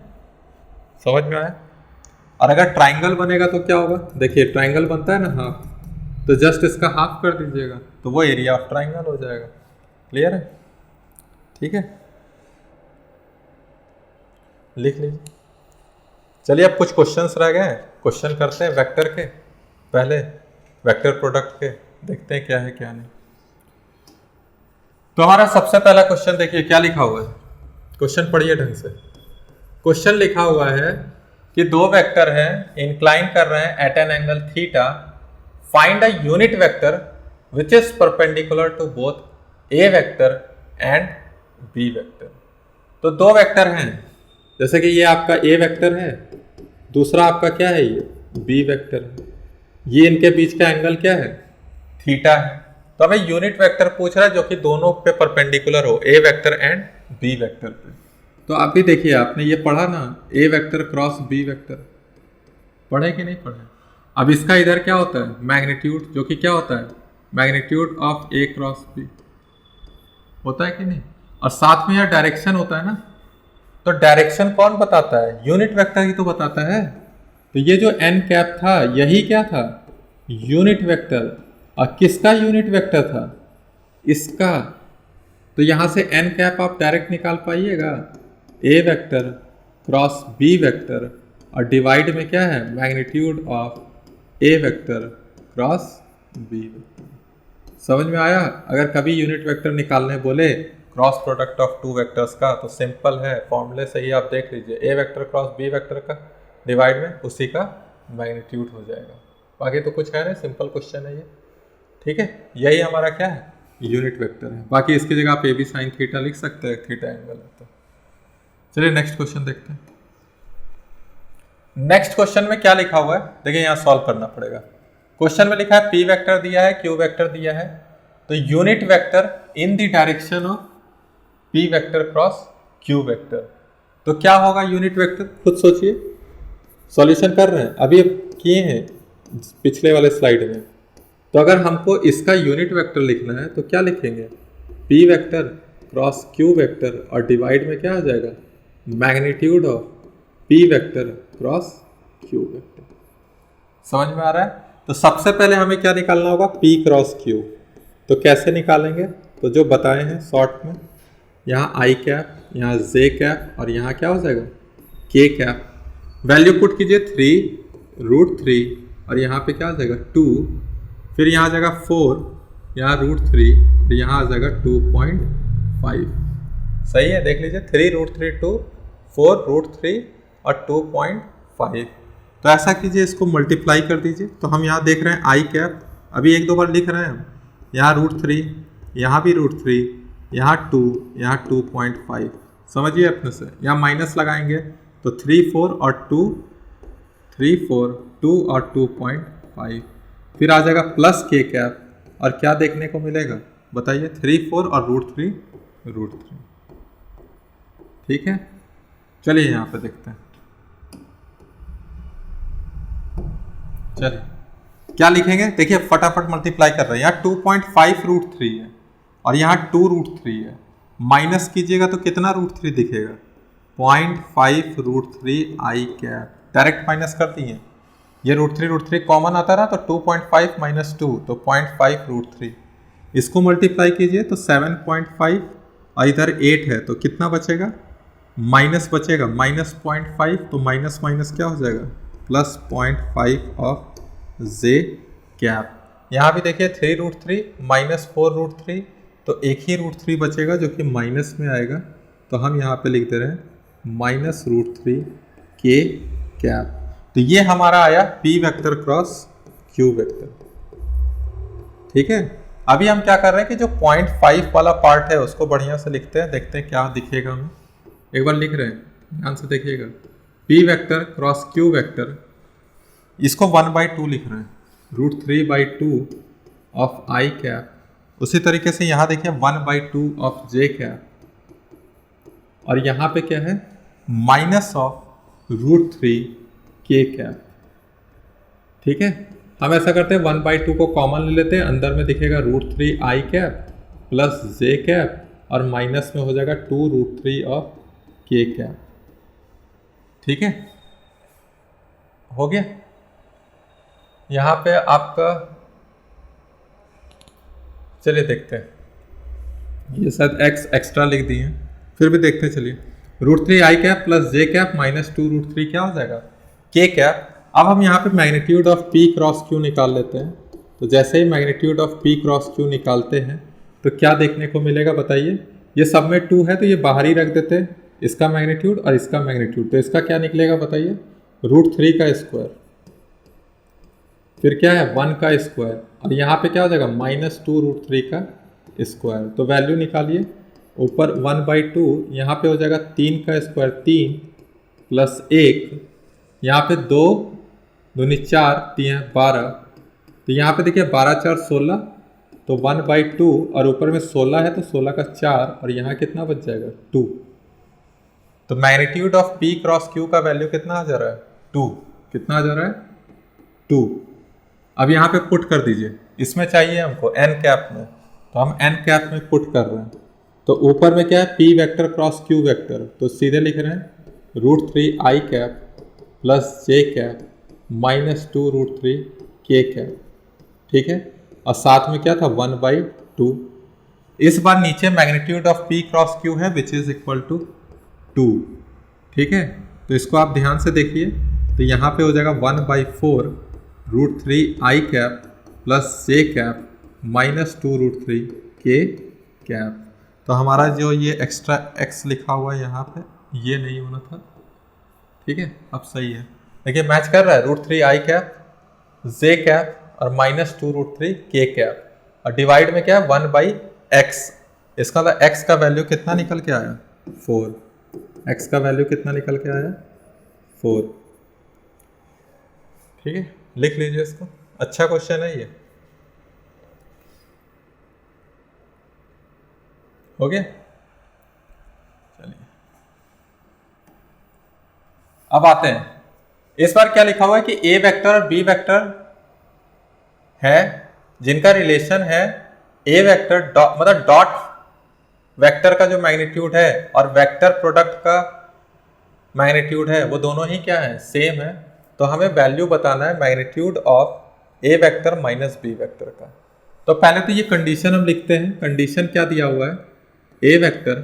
समझ में आया? और अगर ट्राइंगल बनेगा तो क्या होगा? देखिए ट्राइंगल बनता है ना हाफ, तो जस्ट इसका हाफ कर दीजिएगा तो वो एरिया ऑफ ट्राइंगल हो जाएगा। क्लियर है? ठीक है, लिख लीजिए। चलिए अब कुछ क्वेश्चंस रह गए, क्वेश्चन करते हैं वेक्टर के, पहले वेक्टर प्रोडक्ट के, देखते हैं क्या है क्या नहीं। तो हमारा सबसे पहला क्वेश्चन देखिए क्या लिखा हुआ है, क्वेश्चन पढ़िए ढंग से। क्वेश्चन लिखा हुआ है कि दो वेक्टर हैं, इंक्लाइन कर रहे हैं at an angle theta, find a unit vector which is perpendicular to both A vector and B vector. तो दो वेक्टर हैं, जैसे कि ये आपका ए वेक्टर है, दूसरा आपका क्या है ये बी वेक्टर है, ये इनके बीच का एंगल क्या है थीटा है। तो हमें यूनिट वेक्टर पूछ रहा है जो कि दोनों पे परपेंडिकुलर हो, ए वेक्टर एंड बी वेक्टर पे। तो अभी देखिए आपने ये पढ़ा ना ए वेक्टर क्रॉस बी वेक्टर, पढ़े कि नहीं पढ़े? अब इसका इधर क्या होता है मैग्नीट्यूड, जो कि क्या होता है magnitude of A cross B होता है कि नहीं, और साथ में यार डायरेक्शन होता है ना। तो डायरेक्शन कौन बताता है? यूनिट वेक्टर ही तो बताता है। तो ये जो एन कैप था यही क्या था यूनिट वेक्टर, और किसका यूनिट वेक्टर था इसका। तो यहां से एन कैप आप डायरेक्ट निकाल पाइएगा, A vector cross B vector, और डिवाइड में क्या है magnitude of A vector cross B vector. समझ में आया? अगर कभी यूनिट वेक्टर निकालने बोले cross product of two vectors का, तो सिंपल है, फॉर्मूले से ही आप देख लीजिए, ए वेक्टर क्रॉस बी वेक्टर का डिवाइड में उसी का मैग्नीट्यूड हो जाएगा। बाकी तो कुछ है नहीं, सिंपल क्वेश्चन है ये। ठीक है, यही हमारा क्या है यूनिट वेक्टर है। बाकी इसकी जगह आप ए बी साइन थीटा लिख सकते हैं, थीटा एंगल है तो। चलिए नेक्स्ट क्वेश्चन देखते हैं। नेक्स्ट क्वेश्चन में क्या लिखा हुआ है देखिए, यहाँ सॉल्व करना पड़ेगा। क्वेश्चन में लिखा है पी वेक्टर दिया है, क्यू वेक्टर दिया है, तो unit vector in the direction of P vector cross Q vector, तो क्या होगा यूनिट वेक्टर? खुद सोचिए, सॉल्यूशन कर रहे हैं अभी किए हैं पिछले वाले स्लाइड में। तो अगर हमको इसका यूनिट वेक्टर लिखना है तो क्या लिखेंगे P vector cross Q vector, और डिवाइड में क्या आ जाएगा magnitude of P vector cross Q vector. समझ में आ रहा है? तो सबसे पहले हमें क्या निकालना होगा पी क्रॉस क्यू। तो कैसे निकालेंगे? तो जो बताए हैं शॉर्ट में, यहाँ आई कैप, यहाँ जे कैप, और यहाँ क्या हो जाएगा के कैप। वैल्यू पुट कीजिए 3√3, और यहाँ पे क्या आ जाएगा 2, फिर यहाँ आ जाएगा 4, यहाँ √3, और यहाँ आ जाएगा 2.5। सही है, देख लीजिए 3√3 2, 4√3 और 2.5। तो ऐसा कीजिए, इसको मल्टीप्लाई कर दीजिए। तो हम यहाँ देख रहे हैं आई कैप, अभी एक दो बार लिख रहे हैं हम, यहाँ √3, यहाँ भी √3, यहाँ 2, यहाँ 2.5। समझिए अपने से, यहाँ माइनस लगाएंगे तो 3, 4 और 2 3 4 2 और 2.5, फिर आ जाएगा प्लस के कैप, और क्या देखने को मिलेगा बताइए, 3 4 और √3। ठीक है, चलिए यहाँ पे देखते हैं। चलिए क्या लिखेंगे, देखिए फटाफट मल्टीप्लाई कर रहे हैं। यहाँ 2.5 √3 है और यहाँ 2 √3 है, माइनस कीजिएगा तो कितना √3 दिखेगा, 0.5 √3 आई कैप, डायरेक्ट माइनस कर दिए। ये √3 कॉमन आता रहा तो 2.5 माइनस 2 तो 0.5 √3, इसको मल्टीप्लाई कीजिए तो 7.5 और इधर 8 है तो कितना बचेगा, माइनस बचेगा, माइनस 0.5 तो माइनस माइनस क्या हो जाएगा, प्लस 0.5 ऑफ जे कैप। यहाँ भी देखिए 3 √3 माइनस 4 √3, तो एक ही √3 बचेगा जो कि माइनस में आएगा, तो हम यहाँ पे लिख दे रहे हैं माइनस √3 के कैप। तो ये हमारा आया P vector cross Q vector. ठीक है, अभी हम क्या कर रहे हैं कि जो 0.5 वाला पार्ट है उसको बढ़िया से लिखते हैं, देखते हैं क्या दिखेगा हमें। एक बार लिख रहे हैं, ध्यान से देखिएगा, P vector cross Q vector, इसको 1/2 लिख रहे हैं, √3/2 ऑफ आई कैप। उसी तरीके से यहाँ देखिए 1/2 ऑफ जे कैप, और यहाँ पे क्या है, माइनस ऑफ √3 के कैप। ठीक है, हम ऐसा करते हैं 1/2 को कॉमन ले लेते हैं, अंदर में दिखेगा √3 आई कैप प्लस जे कैप, और माइनस में हो जाएगा 2 √3 ऑफ के कैप। ठीक है, हो गया। यहाँ पे आपका, चलिए देखते हैं, ये शायद x एक्स्ट्रा लिख दिए हैं, फिर भी देखते हैं। चलिए √3 आई कैप प्लस जे कैप माइनस 2 √3 क्या हो जाएगा, के कैप। अब हम यहाँ पे magnitude of P cross Q निकाल लेते हैं। तो जैसे ही magnitude of P cross Q निकालते हैं तो क्या देखने को मिलेगा बताइए, ये सब में 2 है तो ये बाहर ही रख देते हैं, इसका मैग्नीट्यूड और इसका मैग्नीट्यूड, तो इसका क्या निकलेगा बताइए, √3 का स्क्वायर, फिर क्या है 1 का स्क्वायर, और यहाँ पे क्या हो जाएगा माइनस 2 √3 का स्क्वायर। तो वैल्यू निकालिए, ऊपर 1/2, यहाँ पे हो जाएगा 3 का स्क्वायर 3 प्लस 1, यहाँ पे 2 दूनी 4 3 12, तो यहाँ पे देखिए 12 4 16, तो 1/2 और ऊपर में 16 है तो 16 का 4, और यहाँ कितना बच जाएगा 2। तो magnitude of P cross Q का वैल्यू कितना आ जा रहा है, 2। कितना आ जा रहा है, 2। अब यहाँ पे पुट कर दीजिए, इसमें चाहिए हमको एन कैप में, तो हम एन कैप में पुट कर रहे हैं। तो ऊपर में क्या है, P vector cross Q vector, तो सीधे लिख रहे हैं √3 आई कैप प्लस जे कैप माइनस 2 √3 के कैप। ठीक है, और साथ में क्या था 1/2। इस बार नीचे magnitude of P cross Q है विच इज इक्वल टू 2। ठीक है, तो इसको आप ध्यान से देखिए, तो यहाँ पे हो जाएगा 1/4 √3 आई कैप प्लस जे कैप माइनस 2 √3 के कैप। तो हमारा जो ये एक्स्ट्रा x लिखा हुआ है यहाँ पे, ये नहीं होना था। ठीक है, अब सही है, देखिए मैच कर रहा है, √3 आई कैप जे कैप और माइनस 2 √3 के कैप, और डिवाइड में क्या है 1/x। इसका मतलब x का वैल्यू कितना निकल के आया, 4। x का वैल्यू कितना निकल के आया, 4। ठीक है, लिख लीजिए इसको, अच्छा क्वेश्चन है ये। हो गया, चलिए अब आते हैं, इस बार क्या लिखा हुआ है कि ए वेक्टर और बी वेक्टर है जिनका रिलेशन है ए वेक्टर मतलब डॉट वेक्टर का जो मैग्नीट्यूड है और वेक्टर प्रोडक्ट का मैग्नीट्यूड है वो दोनों ही क्या है, सेम है। तो हमें वैल्यू बताना है magnitude of A vector minus B vector का। तो पहले तो ये कंडीशन हम लिखते हैं, कंडीशन क्या दिया हुआ है, A vector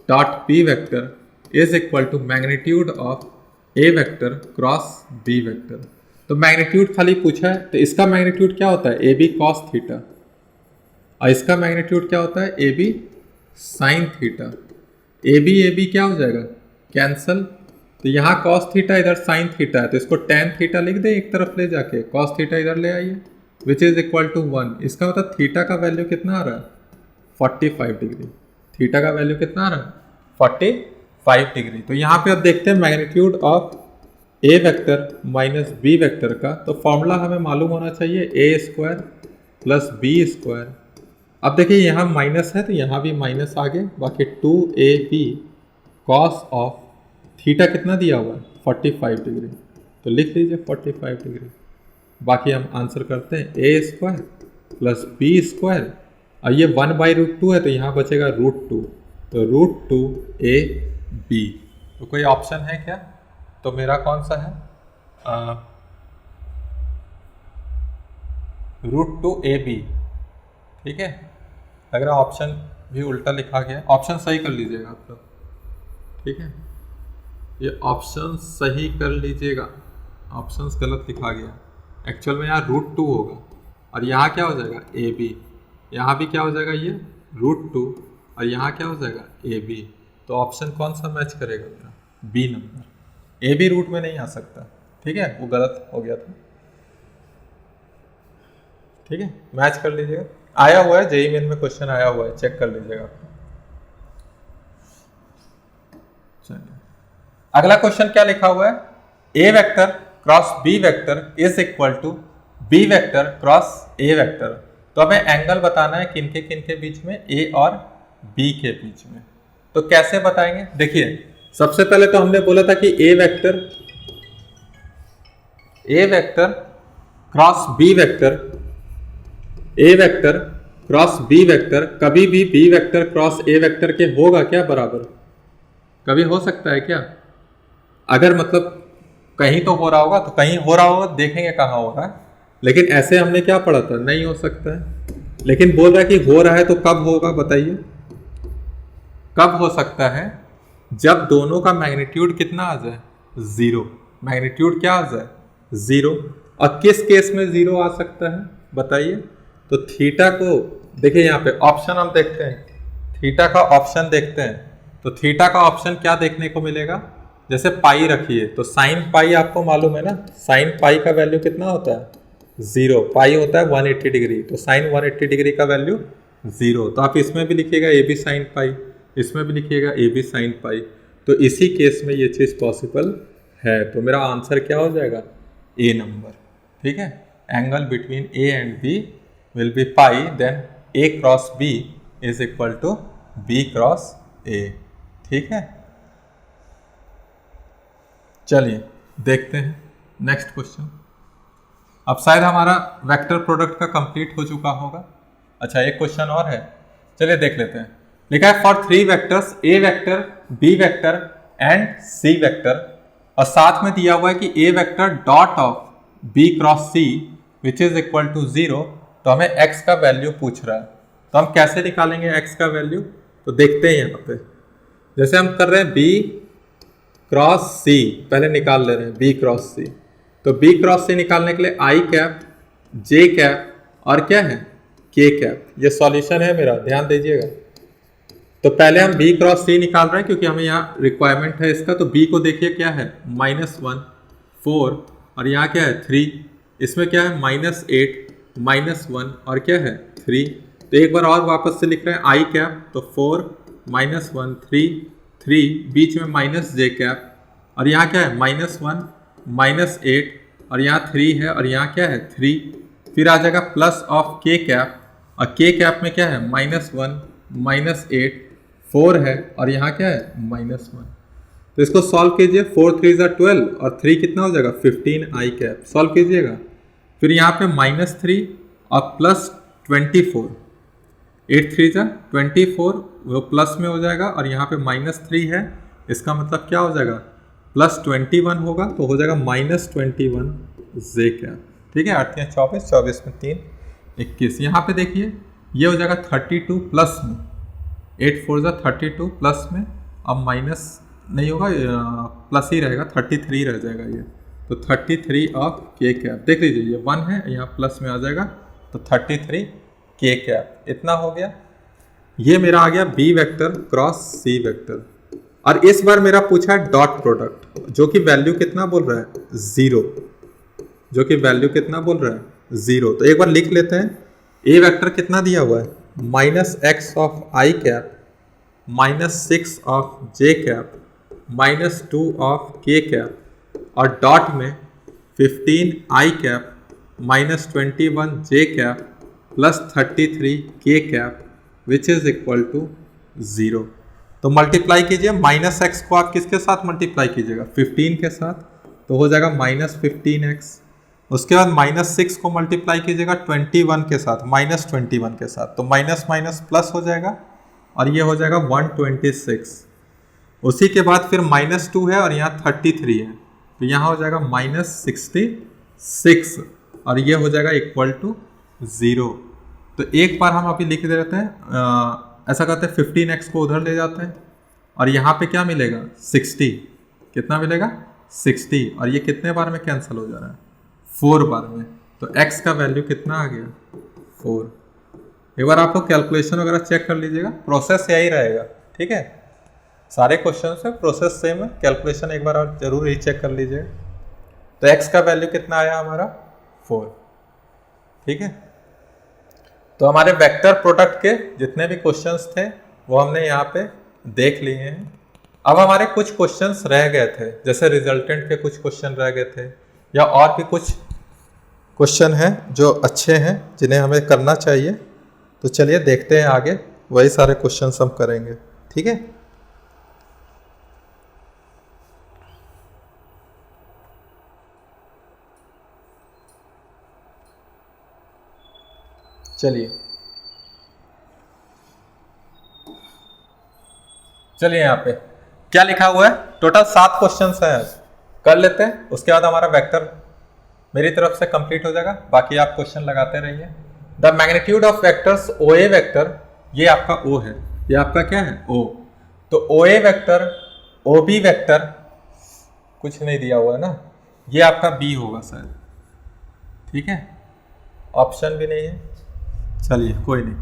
dot B vector is equal to magnitude of A vector cross B vector. तो मैग्नीट्यूड खाली पूछा है, तो इसका मैग्नीट्यूड क्या होता है, ए बी कॉस थीटा, और इसका मैग्नीट्यूड क्या होता है, A B sine theta. A B क्या हो जाएगा, कैंसल, तो यहाँ कॉस थीटा इधर साइन थीटा है तो इसको टेन थीटा लिख दे एक तरफ ले जाके, कॉस थीटा इधर ले आइए, विच इज इक्वल टू 1। इसका मतलब थीटा का वैल्यू कितना आ रहा है, 45 डिग्री। थीटा का वैल्यू कितना आ रहा है, 45 डिग्री। तो यहाँ पे अब देखते हैं magnitude of A vector minus B vector का, तो फॉर्मूला हमें मालूम होना चाहिए A square plus B square. अब देखिए यहाँ माइनस है तो यहाँ भी माइनस आ गए, बाकी 2ab कॉस ऑफ थीटा कितना दिया हुआ है 45 डिग्री, तो लिख लीजिए 45 डिग्री। बाकी हम आंसर करते हैं ए स्क्वायर प्लस बी स्क्वायर, और ये 1/√2 है तो यहाँ बचेगा √2, तो √2ab। तो कोई ऑप्शन है क्या? तो मेरा कौन सा है? √2ab। ठीक है, लग रहा ऑप्शन भी उल्टा लिखा गया, ऑप्शन सही कर लीजिएगा आप लोग। ठीक है, ये ऑप्शन सही कर लीजिएगा, ऑप्शंस गलत लिखा गया। एक्चुअल में यहाँ √2 होगा और यहाँ क्या हो जाएगा ab, यहाँ भी क्या हो जाएगा ये √2 और यहाँ क्या हो जाएगा ab। तो ऑप्शन कौन सा मैच करेगा मेरा? B number. ए भी रूट में नहीं आ सकता। ठीक है, वो गलत हो गया था। ठीक है, मैच कर लीजिएगा, आया हुआ है जेईई मेन में क्वेश्चन आया हुआ है, चेक कर लीजिएगा। चलिए अगला क्वेश्चन क्या लिखा हुआ है? A vector cross B vector is equal to B vector cross A vector. तो हमें एंगल बताना है किनके किनके बीच में, ए और बी के बीच में। तो कैसे बताएंगे? देखिए सबसे पहले तो हमने बोला था कि A vector cross B vector, A vector cross B vector, कभी भी B vector cross A vector के होगा क्या बराबर? कभी हो सकता है क्या? अगर मतलब कहीं तो हो रहा होगा, तो कहीं हो रहा होगा, देखेंगे कहाँ हो रहा है। लेकिन ऐसे हमने क्या पढ़ा था, नहीं हो सकता है। लेकिन बोल रहा है कि हो रहा है, तो कब होगा बताइए? कब हो सकता है? जब दोनों का मैग्नीट्यूड कितना आ जाए? 0। मैग्नीट्यूड क्या आ जाए? 0। और किस केस में 0 आ सकता है बताइए? तो थीटा को देखिए, यहाँ पे ऑप्शन हम देखते हैं, थीटा का ऑप्शन देखते हैं। तो थीटा का ऑप्शन क्या देखने को मिलेगा? जैसे पाई रखिए तो साइन पाई आपको मालूम है ना, साइन पाई का वैल्यू कितना होता है? 0। पाई होता है 180 डिग्री, तो साइन 180 डिग्री का वैल्यू 0। तो आप इसमें भी लिखिएगा ए बी साइन पाई, इसमें भी लिखिएगा ए बी साइन पाई। तो इसी केस में ये चीज़ पॉसिबल है। तो मेरा आंसर क्या हो जाएगा? A number. ठीक है, angle between A and B will be pi, then A cross B is equal to B cross A. ठीक है, चलिए देखते हैं नेक्स्ट क्वेश्चन। अब शायद हमारा वेक्टर प्रोडक्ट का कंप्लीट हो चुका होगा। अच्छा, एक क्वेश्चन और है, चलिए देख लेते हैं। लिखा है for 3 vectors A vector B vector and C vector, और साथ में दिया हुआ है कि A vector dot of B cross C which is equal to 0। तो हमें x का वैल्यू पूछ रहा है, तो हम कैसे निकालेंगे x का वैल्यू? तो देखते हैं यहाँ पे, जैसे हम कर रहे हैं b क्रॉस c, पहले निकाल ले रहे हैं b क्रॉस c। तो b क्रॉस c निकालने के लिए i कैप, j कैप और क्या है k कैप, ये सॉल्यूशन है मेरा, ध्यान दीजिएगा। तो पहले हम b क्रॉस c निकाल रहे हैं क्योंकि हमें यहाँ रिक्वायरमेंट है इसका। तो b को देखिए क्या है, -1 4 और यहाँ क्या है 3, इसमें क्या है -8 -1 और क्या है 3। तो एक बार और वापस से लिख रहे हैं i कैप, तो 4 -1 3 बीच में माइनस j कैप, और यहाँ क्या है -1 -8 और यहाँ 3 है और यहाँ क्या है 3, फिर आ जाएगा प्लस ऑफ k कैप, और k कैप में क्या है -1 -8 4 है और यहाँ क्या है -1। तो इसको सॉल्व कीजिए, 4 3 12 और 3 कितना हो जाएगा 15 i कैप, सॉल्व कीजिएगा। फिर यहाँ पे -3 और प्लस 24, 8 3 24 वो प्लस में हो जाएगा, और यहाँ पे -3 है, इसका मतलब क्या हो जाएगा +21 होगा, तो हो जाएगा -21 j कैप। ठीक है, 8 3 24 24 में 3 21। यहाँ पे देखिए ये हो जाएगा 32 प्लस में, 8 4 32 प्लस में, अब माइनस नहीं होगा, प्लस ही रहेगा, 33 रह जाएगा ये। तो 33 ऑफ k कैप, देख लीजिए ये 1 है, यहाँ प्लस में आ जाएगा, तो 33 k कैप इतना हो गया। ये मेरा आ गया b vector cross c vector. और इस बार मेरा पूछा है डॉट प्रोडक्ट, जो कि वैल्यू कितना बोल रहा है 0, जो कि वैल्यू कितना बोल रहा है 0। तो एक बार लिख लेते हैं, a वेक्टर कितना दिया हुआ है -x of i cap, -6 of j cap, -2 of k cap, और डॉट में 15 I cap minus 21 J cap plus 33 K cap which is equal to 0। तो मल्टीप्लाई कीजिए, माइनस एक्स को आप किसके साथ मल्टीप्लाई कीजिएगा, 15 के साथ, तो हो जाएगा माइनस 15x। उसके बाद माइनस 6 को मल्टीप्लाई कीजिएगा 21 के साथ, माइनस 21 के साथ, तो माइनस माइनस प्लस हो जाएगा और ये हो जाएगा 126। उसी के बाद फिर माइनस 2 है और यहाँ 33 है, तो यहाँ हो जाएगा माइनस 66 और ये हो जाएगा इक्वल टू 0। तो एक बार हम अभी लिख देते हैं, ऐसा करते हैं 15x को उधर ले जाते हैं और यहाँ पे क्या मिलेगा 60, कितना मिलेगा 60, और ये कितने बार में कैंसिल हो जा रहा है 4 बार में, तो x का वैल्यू कितना आ गया 4। एक बार आप लोग कैलकुलेशन वगैरह चेक कर लीजिएगा, प्रोसेस यही रहेगा, ठीक है, सारे क्वेश्चन से प्रोसेस सेम है, कैलकुलेशन एक बार आप जरूर ही चेक कर लीजिएगा। तो x का वैल्यू कितना आया हमारा 4, ठीक है। तो हमारे वेक्टर प्रोडक्ट के जितने भी क्वेश्चंस थे वो हमने यहाँ पे देख लिए हैं। अब हमारे कुछ क्वेश्चंस रह गए थे, जैसे रिजल्टेंट के कुछ क्वेश्चन रह गए थे या और भी कुछ क्वेश्चन हैं जो अच्छे हैं जिन्हें हमें करना चाहिए। तो चलिए देखते हैं आगे, वही सारे क्वेश्चंस हम करेंगे, ठीक है। चलिए यहाँ पे क्या लिखा हुआ है, टोटल 7 क्वेश्चंस हैं, कर लेते हैं, उसके बाद हमारा वेक्टर मेरी तरफ से कंप्लीट हो जाएगा, बाकी आप क्वेश्चन लगाते रहिए। The magnitude of vectors O A vector, ये आपका ओ है, ये आपका क्या है ओ, तो ओ A vector O B vector कुछ नहीं दिया हुआ है ना, ये आपका बी होगा शायद, ठीक है, ऑप्शन भी नहीं है, चलिए कोई नहीं,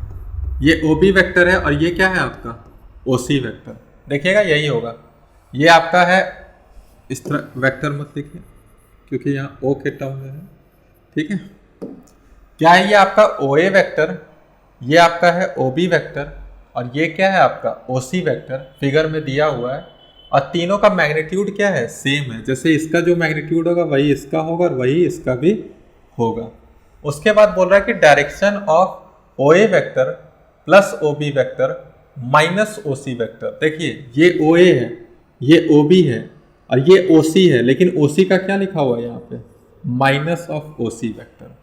ये ओ बी वेक्टर है और ये क्या है आपका ओ सी वेक्टर, देखिएगा यही होगा, ये आपका है, इस तरह वेक्टर मत लिखिए क्योंकि यहाँ ओ के टर्म में है, ठीक है। क्या है ये आपका ओ ए वेक्टर, ये आपका है ओ बी वेक्टर और ये क्या है आपका ओ सी वेक्टर, फिगर में दिया हुआ है, और तीनों का मैग्नीट्यूड क्या है सेम है, जैसे इसका जो मैग्नीट्यूड होगा वही इसका होगा और वही इसका भी होगा। उसके बाद बोल रहा है कि direction of O A vector plus O B vector minus O C vector, देखिए ये ओ ए है, ये ओ बी है और ये ओ सी है, लेकिन ओ सी का क्या लिखा हुआ है यहाँ पे minus of O C vector,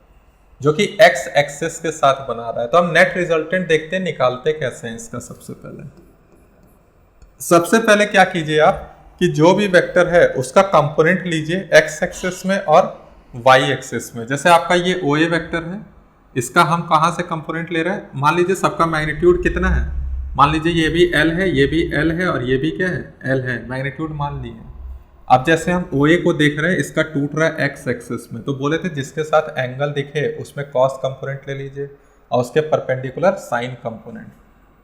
जो कि एक्स एक्सेस के साथ बना रहा है। तो हम नेट रिजल्टेंट देखते हैं निकालते कैसे हैं इसका। सबसे पहले क्या कीजिए आप कि जो भी वेक्टर है उसका कंपोनेंट लीजिए एक्स एक्सेस में और वाई एक्सेस में। जैसे आपका ये ओ ए वेक्टर है, इसका हम कहाँ से कंपोनेंट ले रहे हैं, मान लीजिए सबका मैग्नीट्यूड कितना है, मान लीजिए ये भी एल है, ये भी एल है और ये भी क्या है एल है, मैग्नीट्यूड मान लिए। अब जैसे हम ओ ए को देख रहे हैं, इसका टूट रहा है एक्स एक्सिस में, तो बोले थे जिसके साथ एंगल दिखे उसमें कॉस कंपोनेंट ले लीजिए और उसके परपेंडिकुलर साइन कंपोनेंट।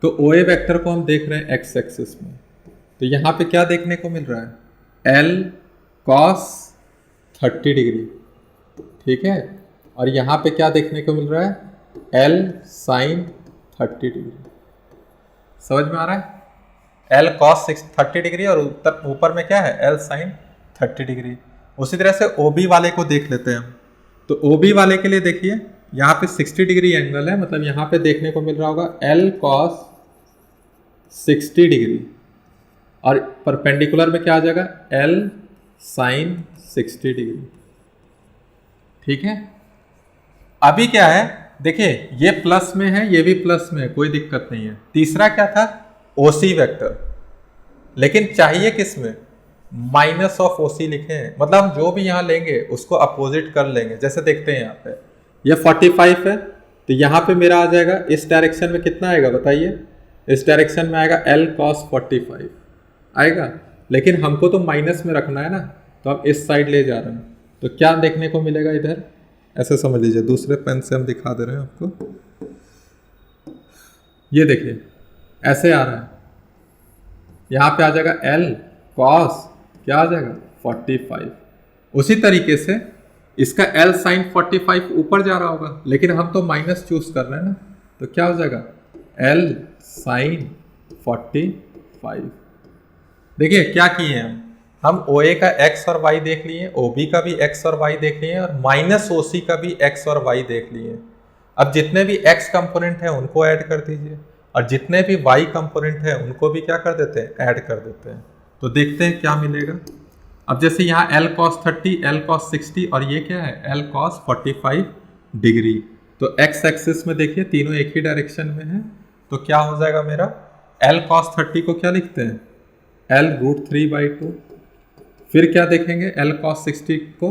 तो ओ ए वेक्टर को हम देख रहे हैं एक्स एक्सिस में, तो यहाँ पे क्या देखने को मिल रहा है एल कॉस 30 डिग्री, ठीक है, और यहाँ पे क्या देखने को मिल रहा है एल साइन 30 डिग्री। समझ में आ रहा है, एल कॉस 30 डिग्री और ऊपर में क्या है एल साइन 30 डिग्री। उसी तरह से ओ बी वाले को देख लेते हैं हम। तो ओ बी वाले के लिए देखिए यहाँ पे 60 डिग्री एंगल है, मतलब यहाँ पे देखने को मिल रहा होगा एल कॉस 60 डिग्री और परपेंडिकुलर में क्या आ जाएगा एल साइन 60 डिग्री, ठीक है। अभी क्या है देखिए, ये प्लस में है, ये भी प्लस में है, कोई दिक्कत नहीं है। तीसरा क्या था ओ सी वेक्टर, लेकिन चाहिए किस में माइनस ऑफ ओ सी लिखे हैं, मतलब हम जो भी यहाँ लेंगे उसको अपोजिट कर लेंगे। जैसे देखते हैं यहाँ पे ये 45 है, तो यहाँ पे मेरा आ जाएगा इस डायरेक्शन में कितना आएगा बताइए, इस डायरेक्शन में आएगा एल कॉस 45 आएगा, लेकिन हमको तो माइनस में रखना है ना, तो हम इस साइड ले जा रहे हैं। तो क्या देखने को मिलेगा इधर, ऐसे समझ लीजिए, दूसरे पेन से हम दिखा दे रहे हैं आपको, ये देखिए ऐसे आ रहा है, यहाँ पे आ जाएगा एल कॉस क्या आ जाएगा 45। उसी तरीके से इसका एल साइन 45 ऊपर जा रहा होगा, लेकिन हम तो माइनस चूज कर रहे हैं ना, तो क्या हो जाएगा एल साइन 45। देखिए क्या किए हम, हम OA का x और y देख लिए, OB का भी x और y देख लिए और माइनस OC का भी x और y देख लिए। अब जितने भी x कंपोनेंट हैं उनको ऐड कर दीजिए और जितने भी y कंपोनेंट हैं उनको भी क्या कर देते हैं, ऐड कर देते हैं। तो देखते हैं क्या मिलेगा। अब जैसे यहाँ L cos 30, L cos 60 और ये क्या है, L cos 45 डिग्री। तो x एक्सिस में देखिए तीनों एक ही डायरेक्शन में है, तो क्या हो जाएगा मेरा, L cos 30 को क्या लिखते हैं, L√3/2। फिर क्या देखेंगे, L cos 60 को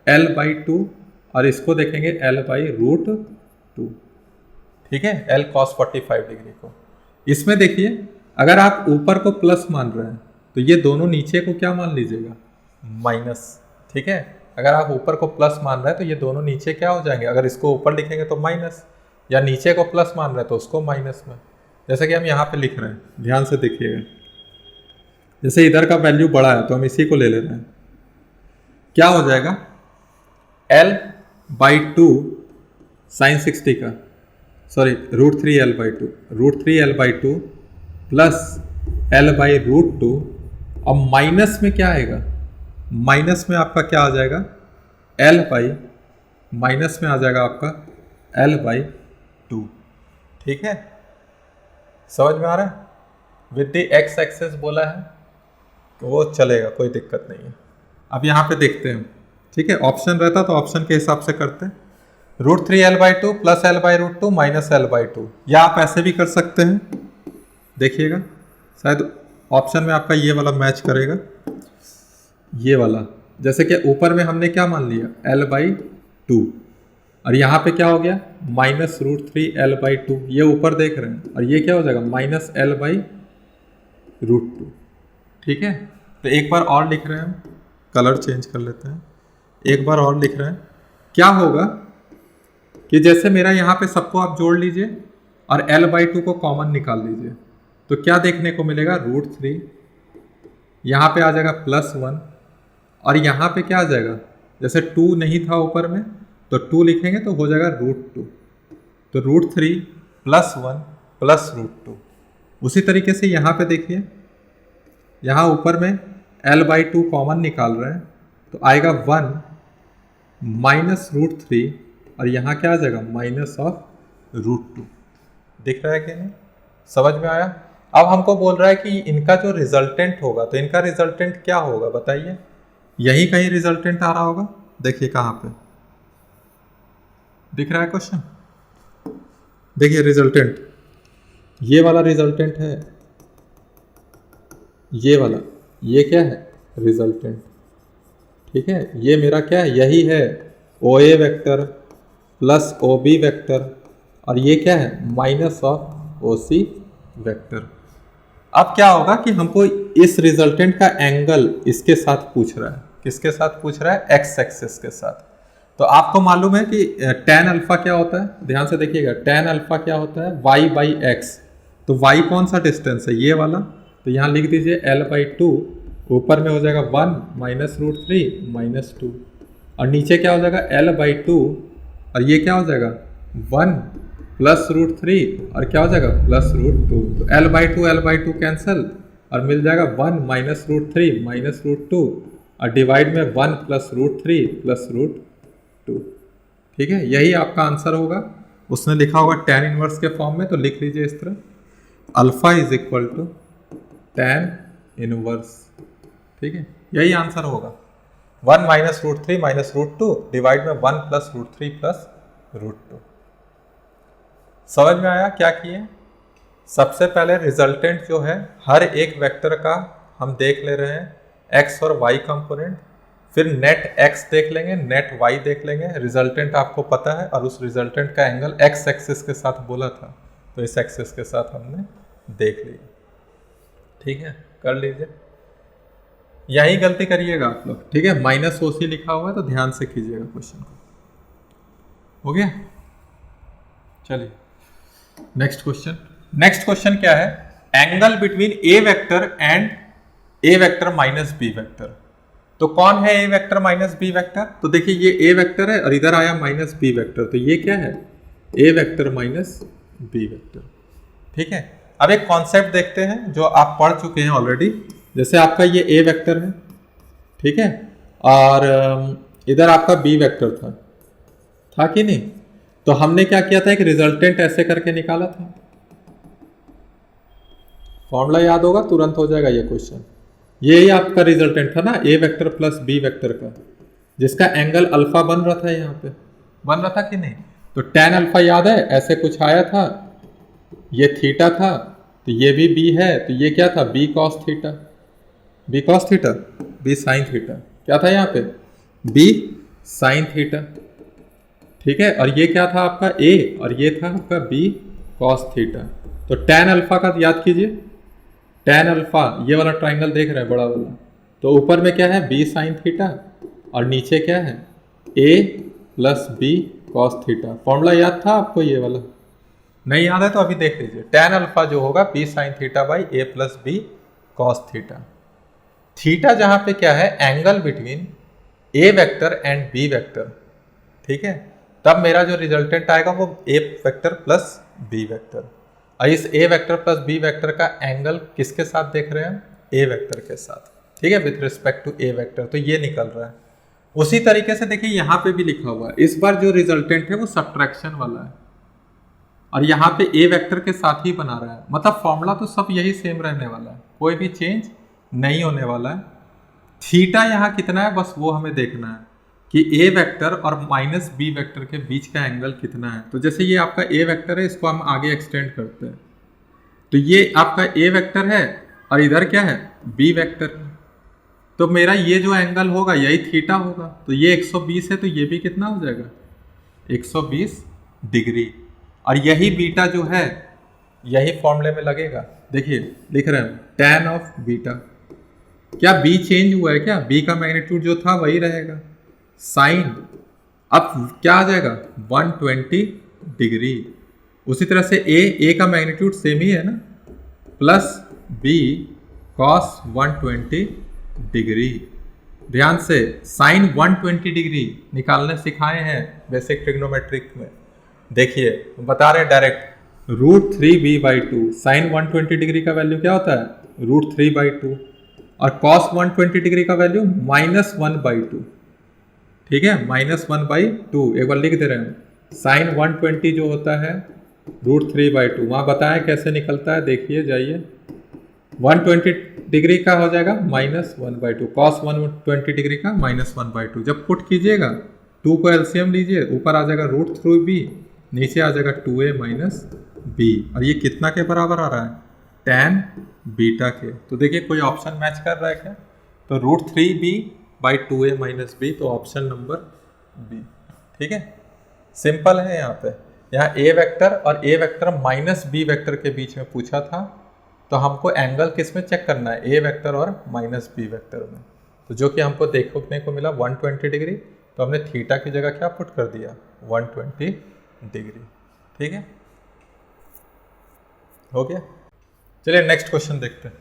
L/2 और इसको देखेंगे L/√2। ठीक है, L cos 45 डिग्री को। इसमें देखिए अगर आप ऊपर को प्लस मान रहे हैं तो ये दोनों नीचे को क्या मान लीजिएगा, माइनस। ठीक है, अगर आप ऊपर को प्लस मान रहे हैं तो ये दोनों नीचे क्या हो जाएंगे, अगर इसको ऊपर लिखेंगे तो माइनस, या नीचे को प्लस मान रहे हैं तो उसको माइनस में। जैसे कि हम यहाँ पे लिख रहे हैं, ध्यान से देखिएगा, जैसे इधर का वैल्यू बड़ा है तो हम इसी को ले ले रहे हैं, क्या हो जाएगा, L/2 sin 60 का, सॉरी √3L/2 प्लस L/√2 और माइनस में क्या आएगा, माइनस में आपका क्या आ जाएगा, माइनस में आ जाएगा आपका L/2। ठीक है, समझ में आ रहा है। विद द x एक्सेस बोला है तो वो चलेगा, कोई दिक्कत नहीं है। अब यहाँ पे देखते हैं, ठीक है, ऑप्शन रहता तो ऑप्शन के हिसाब से करते हैं, √3L/2 plus L/√2 minus L/2, या आप ऐसे भी कर सकते हैं। देखिएगा शायद ऑप्शन में आपका ये वाला मैच करेगा, ये वाला, जैसे कि ऊपर में हमने क्या मान लिया, L/2 और यहाँ पे क्या हो गया, माइनस √3L/2, ये ऊपर देख रहे हैं, और ये क्या हो जाएगा, माइनस L/√2। ठीक है, तो एक बार और लिख रहे हैं हम, कलर चेंज कर लेते हैं, एक बार और लिख रहे हैं। क्या होगा कि जैसे मेरा यहाँ पे सबको आप जोड़ लीजिए और L/2 को कॉमन निकाल लीजिए, तो क्या देखने को मिलेगा, √3, यहाँ पे आ जाएगा +1 और यहाँ पे क्या आ जाएगा, जैसे 2 नहीं था ऊपर में तो 2 लिखेंगे तो हो जाएगा √2, तो √3 +1 प्लस √2। उसी तरीके से यहाँ पे देखिए, यहाँ ऊपर में L/2 कॉमन निकाल रहे हैं तो आएगा 1 माइनस √3 और यहाँ क्या आ जाएगा, माइनस ऑफ √2। दिख रहा है कि नहीं, समझ में आया। अब हमको बोल रहा है कि इनका जो रिजल्टेंट होगा, तो इनका रिजल्टेंट क्या होगा बताइए, यही कहीं रिजल्टेंट आ रहा होगा, देखिए कहाँ पे दिख रहा है क्वेश्चन, देखिए रिजल्टेंट, ये वाला रिजल्टेंट है, ये वाला, ये क्या है, रिजल्टेंट। ठीक है, ये मेरा क्या है, यही है OA vector plus OB vector और ये क्या है, माइनस ऑफ OC वेक्टर। अब क्या होगा कि हमको इस रिजल्टेंट का एंगल इसके साथ पूछ रहा है, किसके साथ पूछ रहा है, x एक्सिस के साथ। तो आपको मालूम है कि tan अल्फा क्या होता है, ध्यान से देखिएगा, tan अल्फा क्या होता है, y/x। तो y कौन सा डिस्टेंस है, ये वाला, तो यहाँ लिख दीजिए L/2, ऊपर में हो जाएगा 1 माइनस √3 माइनस 2 और नीचे क्या हो जाएगा, L/2 और ये क्या हो जाएगा, 1 प्लस √3 और क्या हो जाएगा, प्लस √2। तो L/2 कैंसिल और मिल जाएगा 1 माइनस √3 माइनस √2 और डिवाइड में 1 प्लस √3 प्लस √2। ठीक है, यही आपका आंसर होगा। उसने लिखा होगा tan इनवर्स के फॉर्म में, तो लिख लीजिए इस तरह, alpha is equal to tan inverse. ठीक है, यही आंसर होगा, 1 माइनस √3 माइनस √2 डिवाइड में 1 प्लस √3 प्लस √2। समझ में आया क्या किए। सबसे पहले रिजल्टेंट जो है हर एक वेक्टर का हम देख ले रहे हैं, x और y कंपोनेंट, फिर नेट x देख लेंगे, नेट y देख लेंगे, रिजल्टेंट आपको पता है और उस रिजल्टेंट का एंगल x एक्सिस के साथ बोला था तो इस एक्सिस के साथ हमने देख लिया। ठीक है, कर लीजिए, यही गलती करिएगा आप लोग। ठीक है, माइनस OC लिखा हुआ है तो ध्यान से कीजिएगा क्वेश्चन को। हो गया, चलिए नेक्स्ट क्वेश्चन। नेक्स्ट क्वेश्चन क्या है, angle between A vector and A vector minus B vector. तो कौन है A vector minus B vector, तो देखिए ये ए वेक्टर है और इधर आया माइनस बी वेक्टर, तो ये क्या है, A vector minus B vector. ठीक है, अब एक कॉन्सेप्ट देखते हैं जो आप पढ़ चुके हैं ऑलरेडी। जैसे आपका ये ए वेक्टर है ठीक है। और इधर आपका बी वेक्टर था कि नहीं? तो हमने क्या किया था, एक रिजल्टेंट ऐसे करके निकाला था। फॉर्मूला याद होगा, तुरंत हो जाएगा ये क्वेश्चन। ये ही आपका रिजल्टेंट था ना, ए वेक्टर प्लस बी वेक्टर का, जिसका एंगल अल्फा बन रहा था, यहाँ पे बन रहा था कि नहीं? तो tan अल्फा याद है, ऐसे कुछ आया था, ये थीटा था, तो ये भी बी है, तो ये क्या था, B cos theta, B cos theta, B sine theta, क्या था यहाँ पे, बी साइन थीटा, ठीक है। और ये क्या था आपका ए, और ये था आपका बी कॉस थीटा। तो tan अल्फा का याद कीजिए, tan अल्फा, ये वाला ट्राइंगल देख रहे हैं बड़ा वाला, तो ऊपर में क्या है, बी साइन थीटा, और नीचे क्या है, A plus B cos theta. Formula याद था आपको ये वाला? नहीं याद है तो अभी देख लीजिए। tan अल्फा जो होगा B sine theta by A plus B cos theta. Theta जहां पे क्या है, angle between A vector and B vector, ठीक है। तब मेरा जो रिजल्टेंट आएगा वो A vector plus B vector. और इस A vector plus B vector का एंगल किसके साथ देख रहे हैं, ए वेक्टर के साथ, ठीक है, with respect to A vector, तो ये निकल रहा है। उसी तरीके से देखिए यहाँ पे भी लिखा हुआ है, इस बार जो रिजल्टेंट है वो सब्ट्रैक्शन वाला है, और यहाँ पे ए वेक्टर के साथ ही बना रहा है, मतलब फॉर्मूला तो सब यही सेम रहने वाला है, कोई भी चेंज नहीं होने वाला है। थीटा यहाँ कितना है बस वो हमें देखना है कि ए वेक्टर और माइनस बी वेक्टर के बीच का एंगल कितना है। तो जैसे ये आपका ए वेक्टर है, इसको हम आगे एक्सटेंड करते हैं, तो ये आपका ए वेक्टर है और इधर क्या है, बी वेक्टर है, तो मेरा ये जो एंगल होगा यही थीटा होगा, तो ये 120 है, तो ये भी कितना हो जाएगा, 120 डिग्री। और यही बीटा जो है यही फॉर्मूले में लगेगा, देखिए लिख रहे हैं tan ऑफ बीटा। क्या बी चेंज हुआ है क्या, बी का मैग्नीट्यूड जो था वही रहेगा, साइन अब क्या आ जाएगा 120 डिग्री। उसी तरह से ए का मैग्नीट्यूड सेम ही है ना, प्लस बी कॉस 120 डिग्री। ध्यान से साइन 120 डिग्री निकालने सिखाए हैं बेसिक ट्रिग्नोमेट्रिक में। देखिए बता रहे हैं डायरेक्ट, √3b/2, साइन 120 डिग्री का वैल्यू क्या होता है, √3/2, और कॉस 120 डिग्री का वैल्यू -1/2, ठीक है, -1/2। एक बार लिख दे रहे हैं, साइन 120 जो होता है √3/2, वहाँ बताएं कैसे निकलता है, देखिए जाइए, 120 डिग्री का हो जाएगा -1/2, कॉस 120 डिग्री का -1/2। जब पुट कीजिएगा 2 को एलसीएम लीजिए, ऊपर आ जाएगा √3b, नीचे आ जाएगा 2a - b, और ये कितना के बराबर आ रहा है, tan बीटा के। तो देखिए कोई ऑप्शन मैच कर रहा है क्या, तो √3b/2a - b, तो ऑप्शन नंबर बी, ठीक है। सिंपल है, यहाँ पे यहाँ ए वेक्टर और A vector minus B vector के बीच में पूछा था, तो हमको एंगल किस में चेक करना है, ए वेक्टर और माइनस बी वेक्टर में, तो जो कि हमको देखने को मिला 120 डिग्री, तो हमने थीटा की जगह क्या पुट कर दिया, 120 डिग्री, ठीक है, हो गया। चलिए नेक्स्ट क्वेश्चन देखते हैं।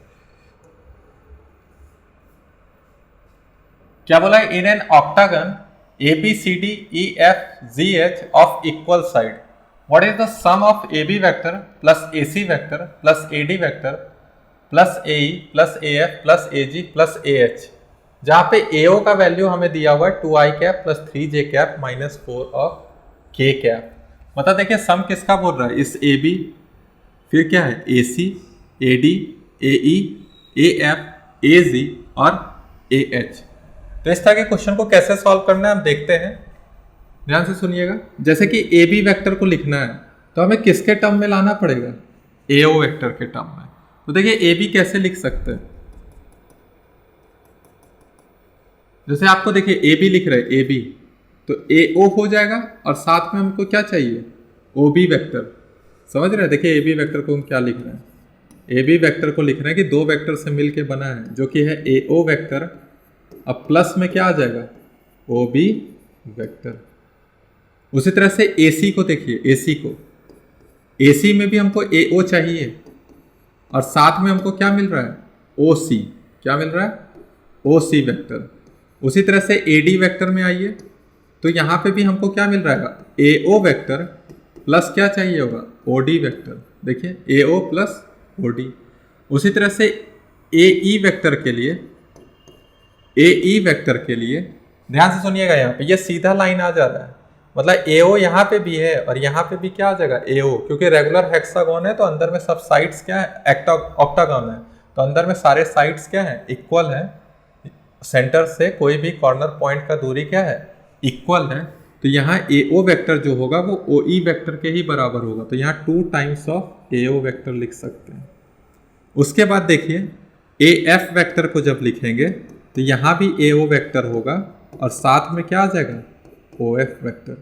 क्या बोला है, in an octagon ABCDEFGH of equal side, what is the sum of AB vector plus AC vector plus AD vector plus AE plus AF plus AG plus AH, जहाँ पे AO का value हमें दिया हुआ है 2i cap plus 3j cap minus 4 of k cap. मतलब देखिए सम किसका बोल रहा है, इस AB, फिर क्या है AC, AD, AE, AF, AG और AH। तो इस तरह के क्वेश्चन को कैसे सॉल्व करना है हम देखते हैं, ध्यान से सुनिएगा। जैसे कि ए बी वेक्टर को लिखना है तो हमें किसके टर्म में लाना पड़ेगा, AO वेक्टर के टर्म में। तो देखिए ए बी कैसे लिख सकते हैं, जैसे आपको देखिए ए बी लिख रहे हैं, ए बी तो AO हो जाएगा, और साथ में हमको क्या चाहिए, OB वेक्टर, समझ रहे हैं। देखिए ए बी वेक्टर को हम क्या लिख रहे हैं, ए बी वेक्टर को लिख रहे हैं कि दो वेक्टर से मिलके बना है, जो कि है AO वेक्टर, अब प्लस में क्या आ जाएगा, OB वेक्टर। उसी तरह से AC को देखिए, AC को, AC में भी हमको AO चाहिए, और साथ में हमको क्या मिल रहा है, OC, क्या मिल रहा है, OC वेक्टर। उसी तरह से AD वेक्टर में आइए, तो यहाँ पे भी हमको क्या मिल रहा है, AO वेक्टर प्लस क्या चाहिए होगा, OD वेक्टर। देखिए AO प्लस OD। उसी तरह से AE वेक्टर के लिए ए ई वेक्टर के लिए ध्यान से सुनिएगा, यहाँ पे ये सीधा लाइन आ जा रहा है, मतलब एओ यहाँ पे भी है और यहाँ पे भी क्या आ जाएगा एओ, क्योंकि रेगुलर हेक्सागोन है तो अंदर में सब साइड्स क्या है ऑक्टागोन है, तो अंदर में सारे साइड्स क्या है इक्वल है, सेंटर से कोई भी कॉर्नर पॉइंट का दूरी क्या है इक्वल है, तो यहाँ एओ वेक्टर जो होगा वो ओ ई वेक्टर के ही बराबर होगा, तो यहाँ 2 टाइम्स ऑफ एओ वेक्टर लिख सकते हैं। उसके बाद देखिए ए एफ वेक्टर को जब लिखेंगे तो यहाँ भी एओ वेक्टर होगा और साथ में क्या आ जाएगा ओ एफ वेक्टर,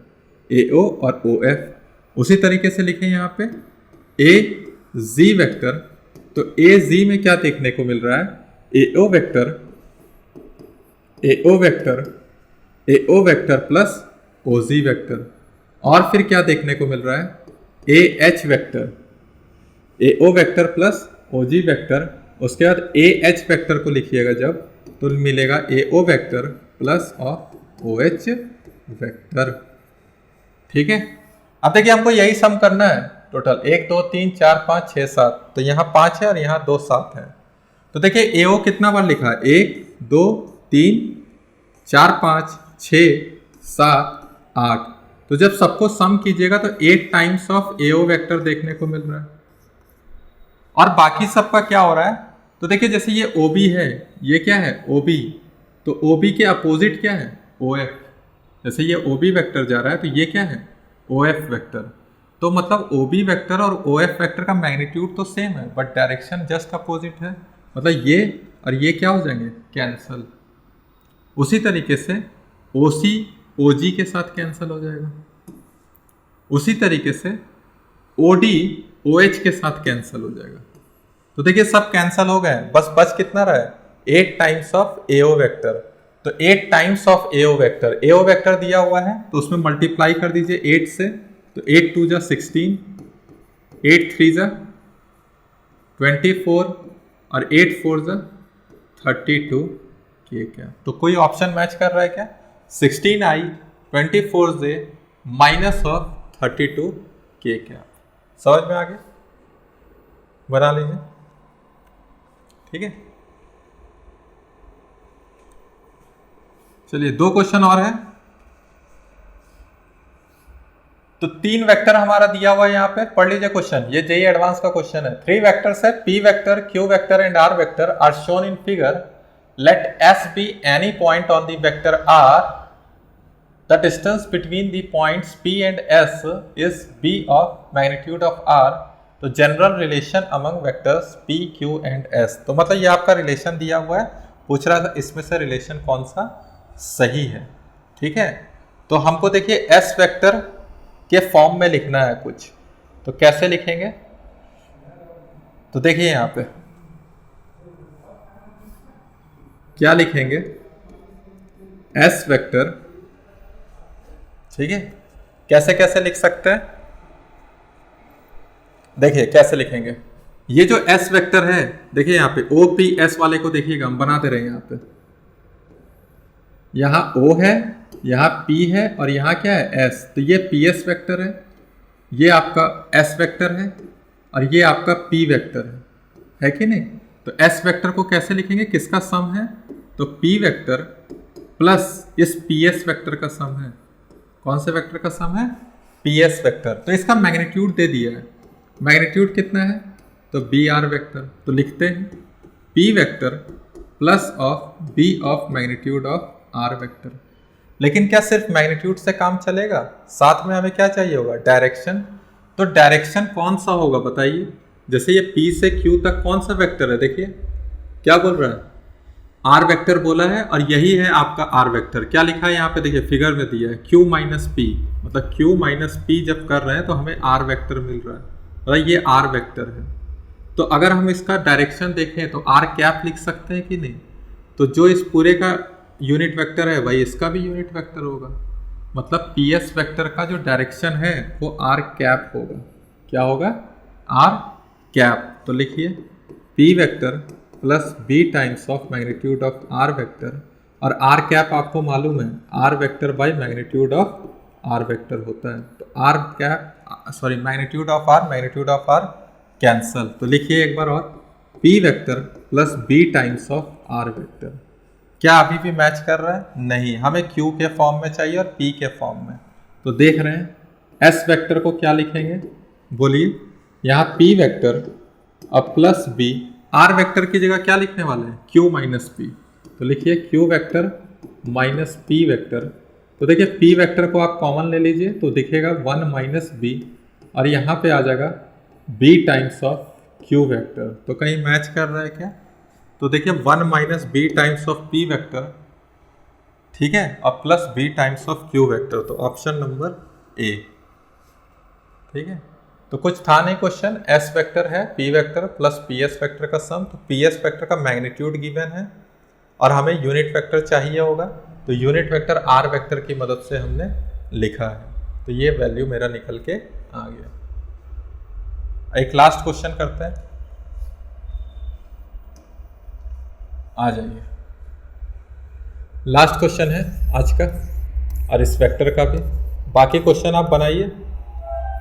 एओ और ओ एफ। उसी तरीके से लिखें यहाँ पे ए जी वेक्टर, तो ए जी में क्या देखने को मिल रहा है AO vector, AO vector, AO vector plus O G vector, और फिर क्या देखने को मिल रहा है A H vector, AO vector plus O G vector. उसके बाद ए एच वेक्टर को लिखिएगा जब तो मिलेगा AO vector plus of O H vector. ठीक है, अब देखिए हमको यही सम करना है टोटल 1 2 3 4 5 6 7, तो यहाँ 5 है और यहाँ 2 7 है, तो देखिए एओ कितना बार लिखा है 1 2 3 4 5 6 7 8, तो जब सबको सम कीजिएगा तो 8 टाइम्स ऑफ एओ वेक्टर देखने को मिल रहा है। और बाकी सबका क्या हो रहा है, तो देखिए जैसे ये OB है, ये क्या है OB, तो OB के अपोजिट क्या है OF, जैसे ये OB वेक्टर जा रहा है तो ये क्या है OF वेक्टर, तो मतलब OB वेक्टर और OF वेक्टर का मैग्नीट्यूड तो सेम है बट डायरेक्शन जस्ट अपोजिट है, मतलब ये और ये क्या हो जाएंगे कैंसल। उसी तरीके से OC OG के साथ कैंसिल हो जाएगा, उसी तरीके से OD OH के साथ कैंसिल हो जाएगा, तो देखिए सब कैंसिल हो गए, बस बच कितना रहा है 8 टाइम्स ऑफ एओ वेक्टर, तो 8 times of AO vector, AO vector दिया हुआ है तो उसमें मल्टीप्लाई कर दीजिए 8 से, तो 8 2 जा 16, 8 3 जा 24 और 8 4 जा 32 के क्या, तो कोई ऑप्शन मैच कर रहा है क्या 16i 24j माइनस ऑफ 32 के क्या, समझ में आ गया, बना लीजिए। ठीक है, चलिए 2 क्वेश्चन और है, तो 3 वेक्टर हमारा दिया हुआ है यहाँ पे, पढ़ लीजिए क्वेश्चन, ये जेईई एडवांस का क्वेश्चन है। 3 वेक्टर्स है P vector, Q vector and R vector are shown in figure, let S be any point on the vector R, the distance between the points P and S is B of magnitude of R, तो general relation among vectors P Q and S, तो मतलब ये आपका relation दिया हुआ है, पूछ रहा था इसमें से रिलेशन कौन सा सही है। ठीक है, तो हमको देखिए S वेक्टर के फॉर्म में लिखना है कुछ, तो कैसे लिखेंगे, तो देखिए यहाँ पे क्या लिखेंगे S वेक्टर, ठीक है, कैसे कैसे लिख सकते हैं, देखिए कैसे लिखेंगे, ये जो S वेक्टर है देखिए यहाँ पे OPS वाले को देखिएगा हम बनाते रहे, यहाँ पे यहाँ O है, यहाँ P है और यहाँ क्या है S, तो ये PS वेक्टर है, ये आपका S वेक्टर है और ये आपका P वेक्टर है कि नहीं, तो S वेक्टर को कैसे लिखेंगे, किसका सम है, तो P वेक्टर प्लस इस PS वेक्टर का सम है, कौन से वेक्टर का सम है PS वेक्टर, तो इसका मैग्नीट्यूड दे दिया है, मैग्नीट्यूड कितना है तो BR वेक्टर, तो लिखते हैं P vector plus of B of magnitude of R vector. लेकिन क्या सिर्फ मैग्नीट्यूड से काम चलेगा, साथ में हमें क्या चाहिए होगा डायरेक्शन, तो डायरेक्शन कौन सा होगा बताइए, जैसे ये P से Q तक कौन सा वेक्टर है, देखिए क्या बोल रहा है R वेक्टर बोला है और यही है आपका R वेक्टर, क्या लिखा है यहाँ पे देखिए फिगर में दिया है Q माइनस P, मतलब Q माइनस P जब कर रहे हैं तो हमें R वेक्टर मिल रहा है, मतलब ये R वेक्टर है, तो अगर हम इसका डायरेक्शन देखें तो R कैप लिख सकते हैं कि नहीं, तो जो इस पूरे का यूनिट वेक्टर है वही इसका भी यूनिट वेक्टर होगा, मतलब PS वेक्टर का जो डायरेक्शन है वो R कैप होगा, क्या होगा R कैप, तो लिखिए P vector plus B times of magnitude of R vector, और R कैप आपको मालूम है R vector by magnitude of R vector होता है, तो R cap sorry magnitude of R cancel, तो लिखिए एक बार और P vector plus B times of R vector, क्या अभी भी मैच कर रहा है? नहीं, हमें Q के फॉर्म में चाहिए और P के फॉर्म में। तो देख रहे हैं S वेक्टर को क्या लिखेंगे, बोलिए। यहाँ P वेक्टर और प्लस B, R वेक्टर की जगह क्या लिखने वाले हैं? Q minus P। तो लिखिए Q vector minus P vector. तो देखिए P वेक्टर को आप कॉमन ले लीजिए तो दिखेगा 1 माइनस B, और यहाँ पे आ जाएगा B times of Q vector. तो कहीं मैच कर रहा है क्या? तो देखिए 1 minus B times of P vector, ठीक है, और plus B times of Q vector. तो ऑप्शन नंबर ए, ठीक है। तो कुछ था नहीं क्वेश्चन, S वेक्टर है, P vector plus PS vector का सम। तो PS वेक्टर का मैग्नीट्यूड गिवन है और हमें यूनिट वेक्टर चाहिए होगा, तो यूनिट वेक्टर R वेक्टर की मदद से हमने लिखा है। तो ये वैल्यू मेरा निकल के आ गया। एक लास्ट क्वेश्चन करते हैं, आ जाइए। लास्ट क्वेश्चन है आज का और इस वेक्टर का भी। बाकी क्वेश्चन आप बनाइए,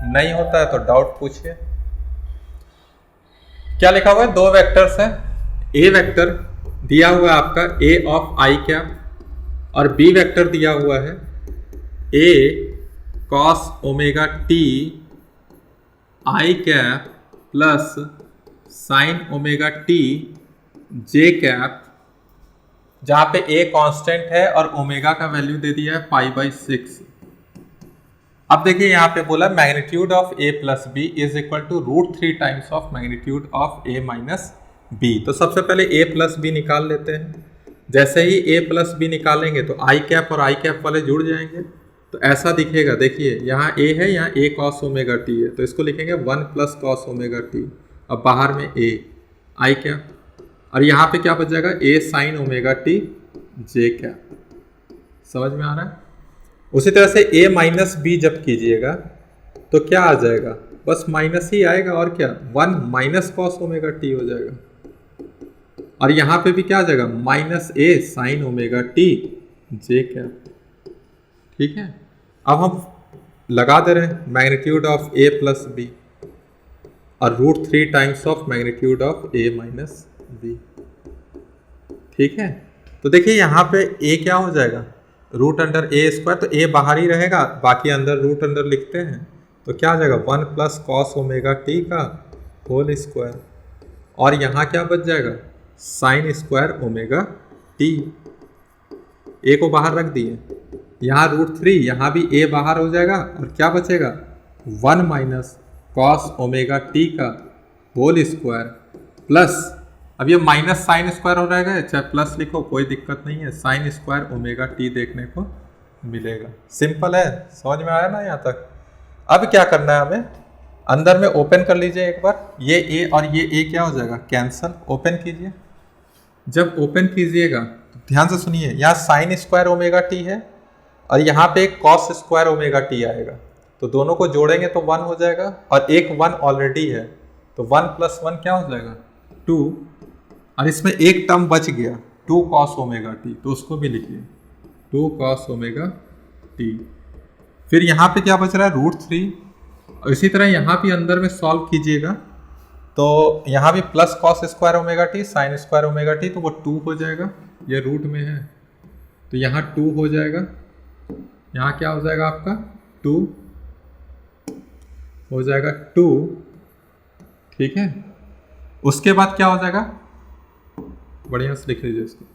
नहीं होता है तो डाउट पूछिए। क्या लिखा हुआ है? दो वेक्टर्स हैं। ए वेक्टर दिया हुआ है आपका A ऑफ I कैप, और B वेक्टर दिया हुआ है A cos omega T I cap plus sine omega T J cap, जहां पे A कांस्टेंट है और ओमेगा का वैल्यू दे दिया है π/6। अब देखिए यहाँ पे बोला magnitude of A plus B is equal to √3 times of magnitude of A minus B. तो सबसे पहले A प्लस बी निकाल लेते हैं। जैसे ही A प्लस बी निकालेंगे तो I कैप और I कैप वाले जुड़ जाएंगे, तो ऐसा दिखेगा। देखिए यहाँ A है, यहाँ A कॉस ओमेगा टी है, तो इसको लिखेंगे 1 प्लस कॉस ओमेगा टी। अब बाहर में A I कैप, और यहाँ पे क्या बच जाएगा? A sine omega T J cap. समझ में आ रहा है? उसी तरह से A माइनस बी जब कीजिएगा तो क्या आ जाएगा? बस माइनस ही आएगा, और क्या? 1 माइनस कॉस ओमेगा टी हो जाएगा। और यहाँ पे भी क्या आ जाएगा? Minus A sine omega T J cap. ठीक है, अब हम लगा दे रहे हैं magnitude of A plus B और √3 times of magnitude of A minus B. ठीक है, तो देखिए यहाँ पे A क्या हो जाएगा? रूट अंडर A स्क्वायर, तो A बाहर ही रहेगा, बाकी अंदर रूट अंडर लिखते हैं। तो क्या आ जाएगा? 1 प्लस कॉस ओमेगा टी का होल स्क्वायर, और यहाँ क्या बच जाएगा? Sine square omega T. A को बाहर रख दिए, यहाँ √3, यहाँ भी A बाहर हो जाएगा, और क्या बचेगा? 1 माइनस कॉस ओमेगा टी का होल स्क्वायर प्लस, अब ये माइनस साइन स्क्वायर हो जाएगा, चाहे प्लस लिखो कोई दिक्कत नहीं है, साइन स्क्वायर ओमेगा टी देखने को मिलेगा। सिंपल है, समझ में आया ना यहाँ तक? अब क्या करना है हमें? अंदर में ओपन कर लीजिए एक बार, ये A और ये A क्या हो जाएगा? कैंसल। ओपन कीजिए। जब ओपन कीजिएगा तो ध्यान से सुनिए, यहाँ साइन स्क्वायर ओमेगा टी है और यहाँ पे एक कॉस स्क्वायर ओमेगा टी आएगा, तो दोनों को जोड़ेंगे तो 1 हो जाएगा, और एक 1 ऑलरेडी है, तो 1 प्लस 1 क्या हो जाएगा? 2, और इसमें एक टर्म बच गया 2 कॉस ओमेगा टी, तो उसको भी लिखिए 2 कॉस ओमेगा टी। फिर यहाँ पे क्या बच रहा है? √3, और इसी तरह यहाँ भी अंदर में सॉल्व कीजिएगा तो यहाँ भी plus cos square omega T sine square omega T, तो वो 2 हो जाएगा, ये रूट में है तो यहाँ 2 हो जाएगा, यहाँ क्या हो जाएगा आपका? 2 हो जाएगा 2। ठीक है, उसके बाद क्या हो जाएगा? बढ़िया से लिख लीजिए इसको।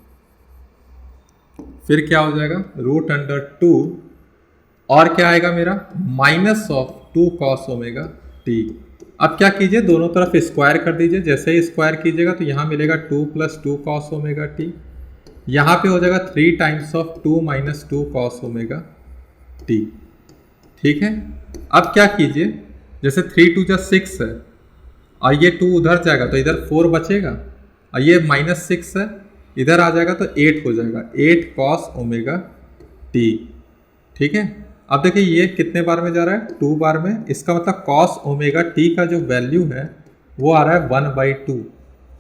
फिर क्या हो जाएगा? √2, और क्या आएगा मेरा? Minus of 2 cos omega T. अब क्या कीजिए? दोनों तरफ स्क्वायर कर दीजिए। जैसे ही स्क्वायर कीजिएगा तो यहाँ मिलेगा 2 प्लस 2 कॉस ओमेगा टी, यहाँ पे हो जाएगा 3 times of 2 minus 2 cos omega T. ठीक है, अब क्या कीजिए? जैसे 3 2 6 है, और ये 2 उधर जाएगा तो इधर 4 बचेगा, और ये -6 है, इधर आ जाएगा तो 8 हो जाएगा, 8 कॉस ओमेगा टी। ठीक है, अब देखिए ये कितने बार में जा रहा है? 2 बार में। इसका मतलब कॉस ओमेगा टी का जो वैल्यू है वो आ रहा है 1/2,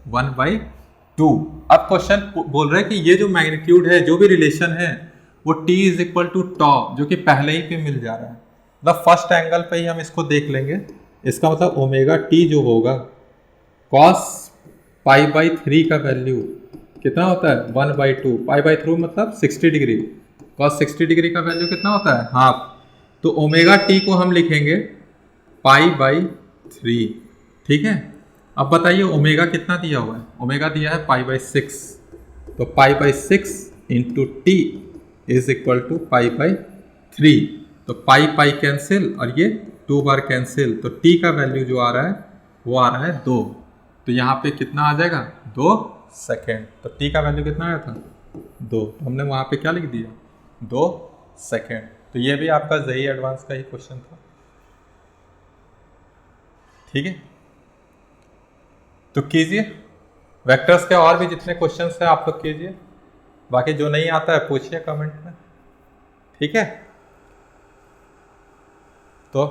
1/2। अब क्वेश्चन बोल रहे हैं कि ये जो मैग्नीट्यूड है, जो भी रिलेशन है, वो t इज इक्वल टू टॉ, जो कि पहले ही पे मिल जा रहा है, मतलब फर्स्ट एंगल पे ही हम इसको देख लेंगे। इसका मतलब ओमेगा टी जो होगा कॉस π/3 का वैल्यू कितना होता है 1/2, π/3 मतलब 60 डिग्री, cos 60 डिग्री का वैल्यू कितना होता है हाफ। तो ओमेगा टी को हम लिखेंगे π/3, ठीक है। अब बताइए ओमेगा कितना दिया हुआ है, ओमेगा दिया है π/6, तो π/6 into T is equal to π/3, तो पाई कैंसिल और ये 2 बार कैंसिल, तो टी का वैल्यू जो आ रहा है वो आ रहा है 2, तो यहाँ पे कितना आ जाएगा 2 सेकेंड, तो टी का वैल्यू कितना आया था 2, तो हमने वहाँ पे क्या लिख दिया 2 सेकेंड। तो ये भी आपका जेईई एडवांस का ही क्वेश्चन था, ठीक है। तो कीजिए वेक्टर्स के और भी जितने क्वेश्चंस हैं आप लोग कीजिए, बाकी जो नहीं आता है पूछिए कमेंट में, ठीक है। तो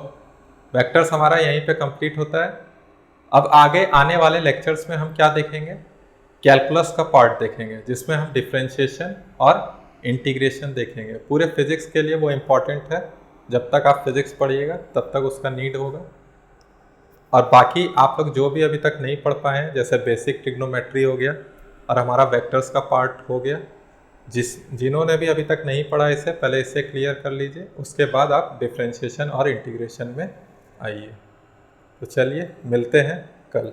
वेक्टर्स हमारा यहीं पे कंप्लीट होता है। अब आगे आने वाले लेक्चर्स में हम क्या देखेंगे, कैलकुलस का पार्ट देखेंगे जिसमें हम डिफरेंशिएशन और इंटीग्रेशन देखेंगे। पूरे फिजिक्स के लिए वो इम्पॉर्टेंट है, जब तक आप फिजिक्स पढ़िएगा तब तक उसका नीड होगा। और बाकी आप लोग जो भी अभी तक नहीं पढ़ पाए हैं, जैसे बेसिक ट्रिग्नोमेट्री हो गया और हमारा वेक्टर्स का पार्ट हो गया, जिन्होंने भी अभी तक नहीं पढ़ा इसे, पहले इसे क्लियर कर लीजिए, उसके बाद आप डिफरेंशिएशन और इंटीग्रेशन में आइए। तो चलिए मिलते हैं कल।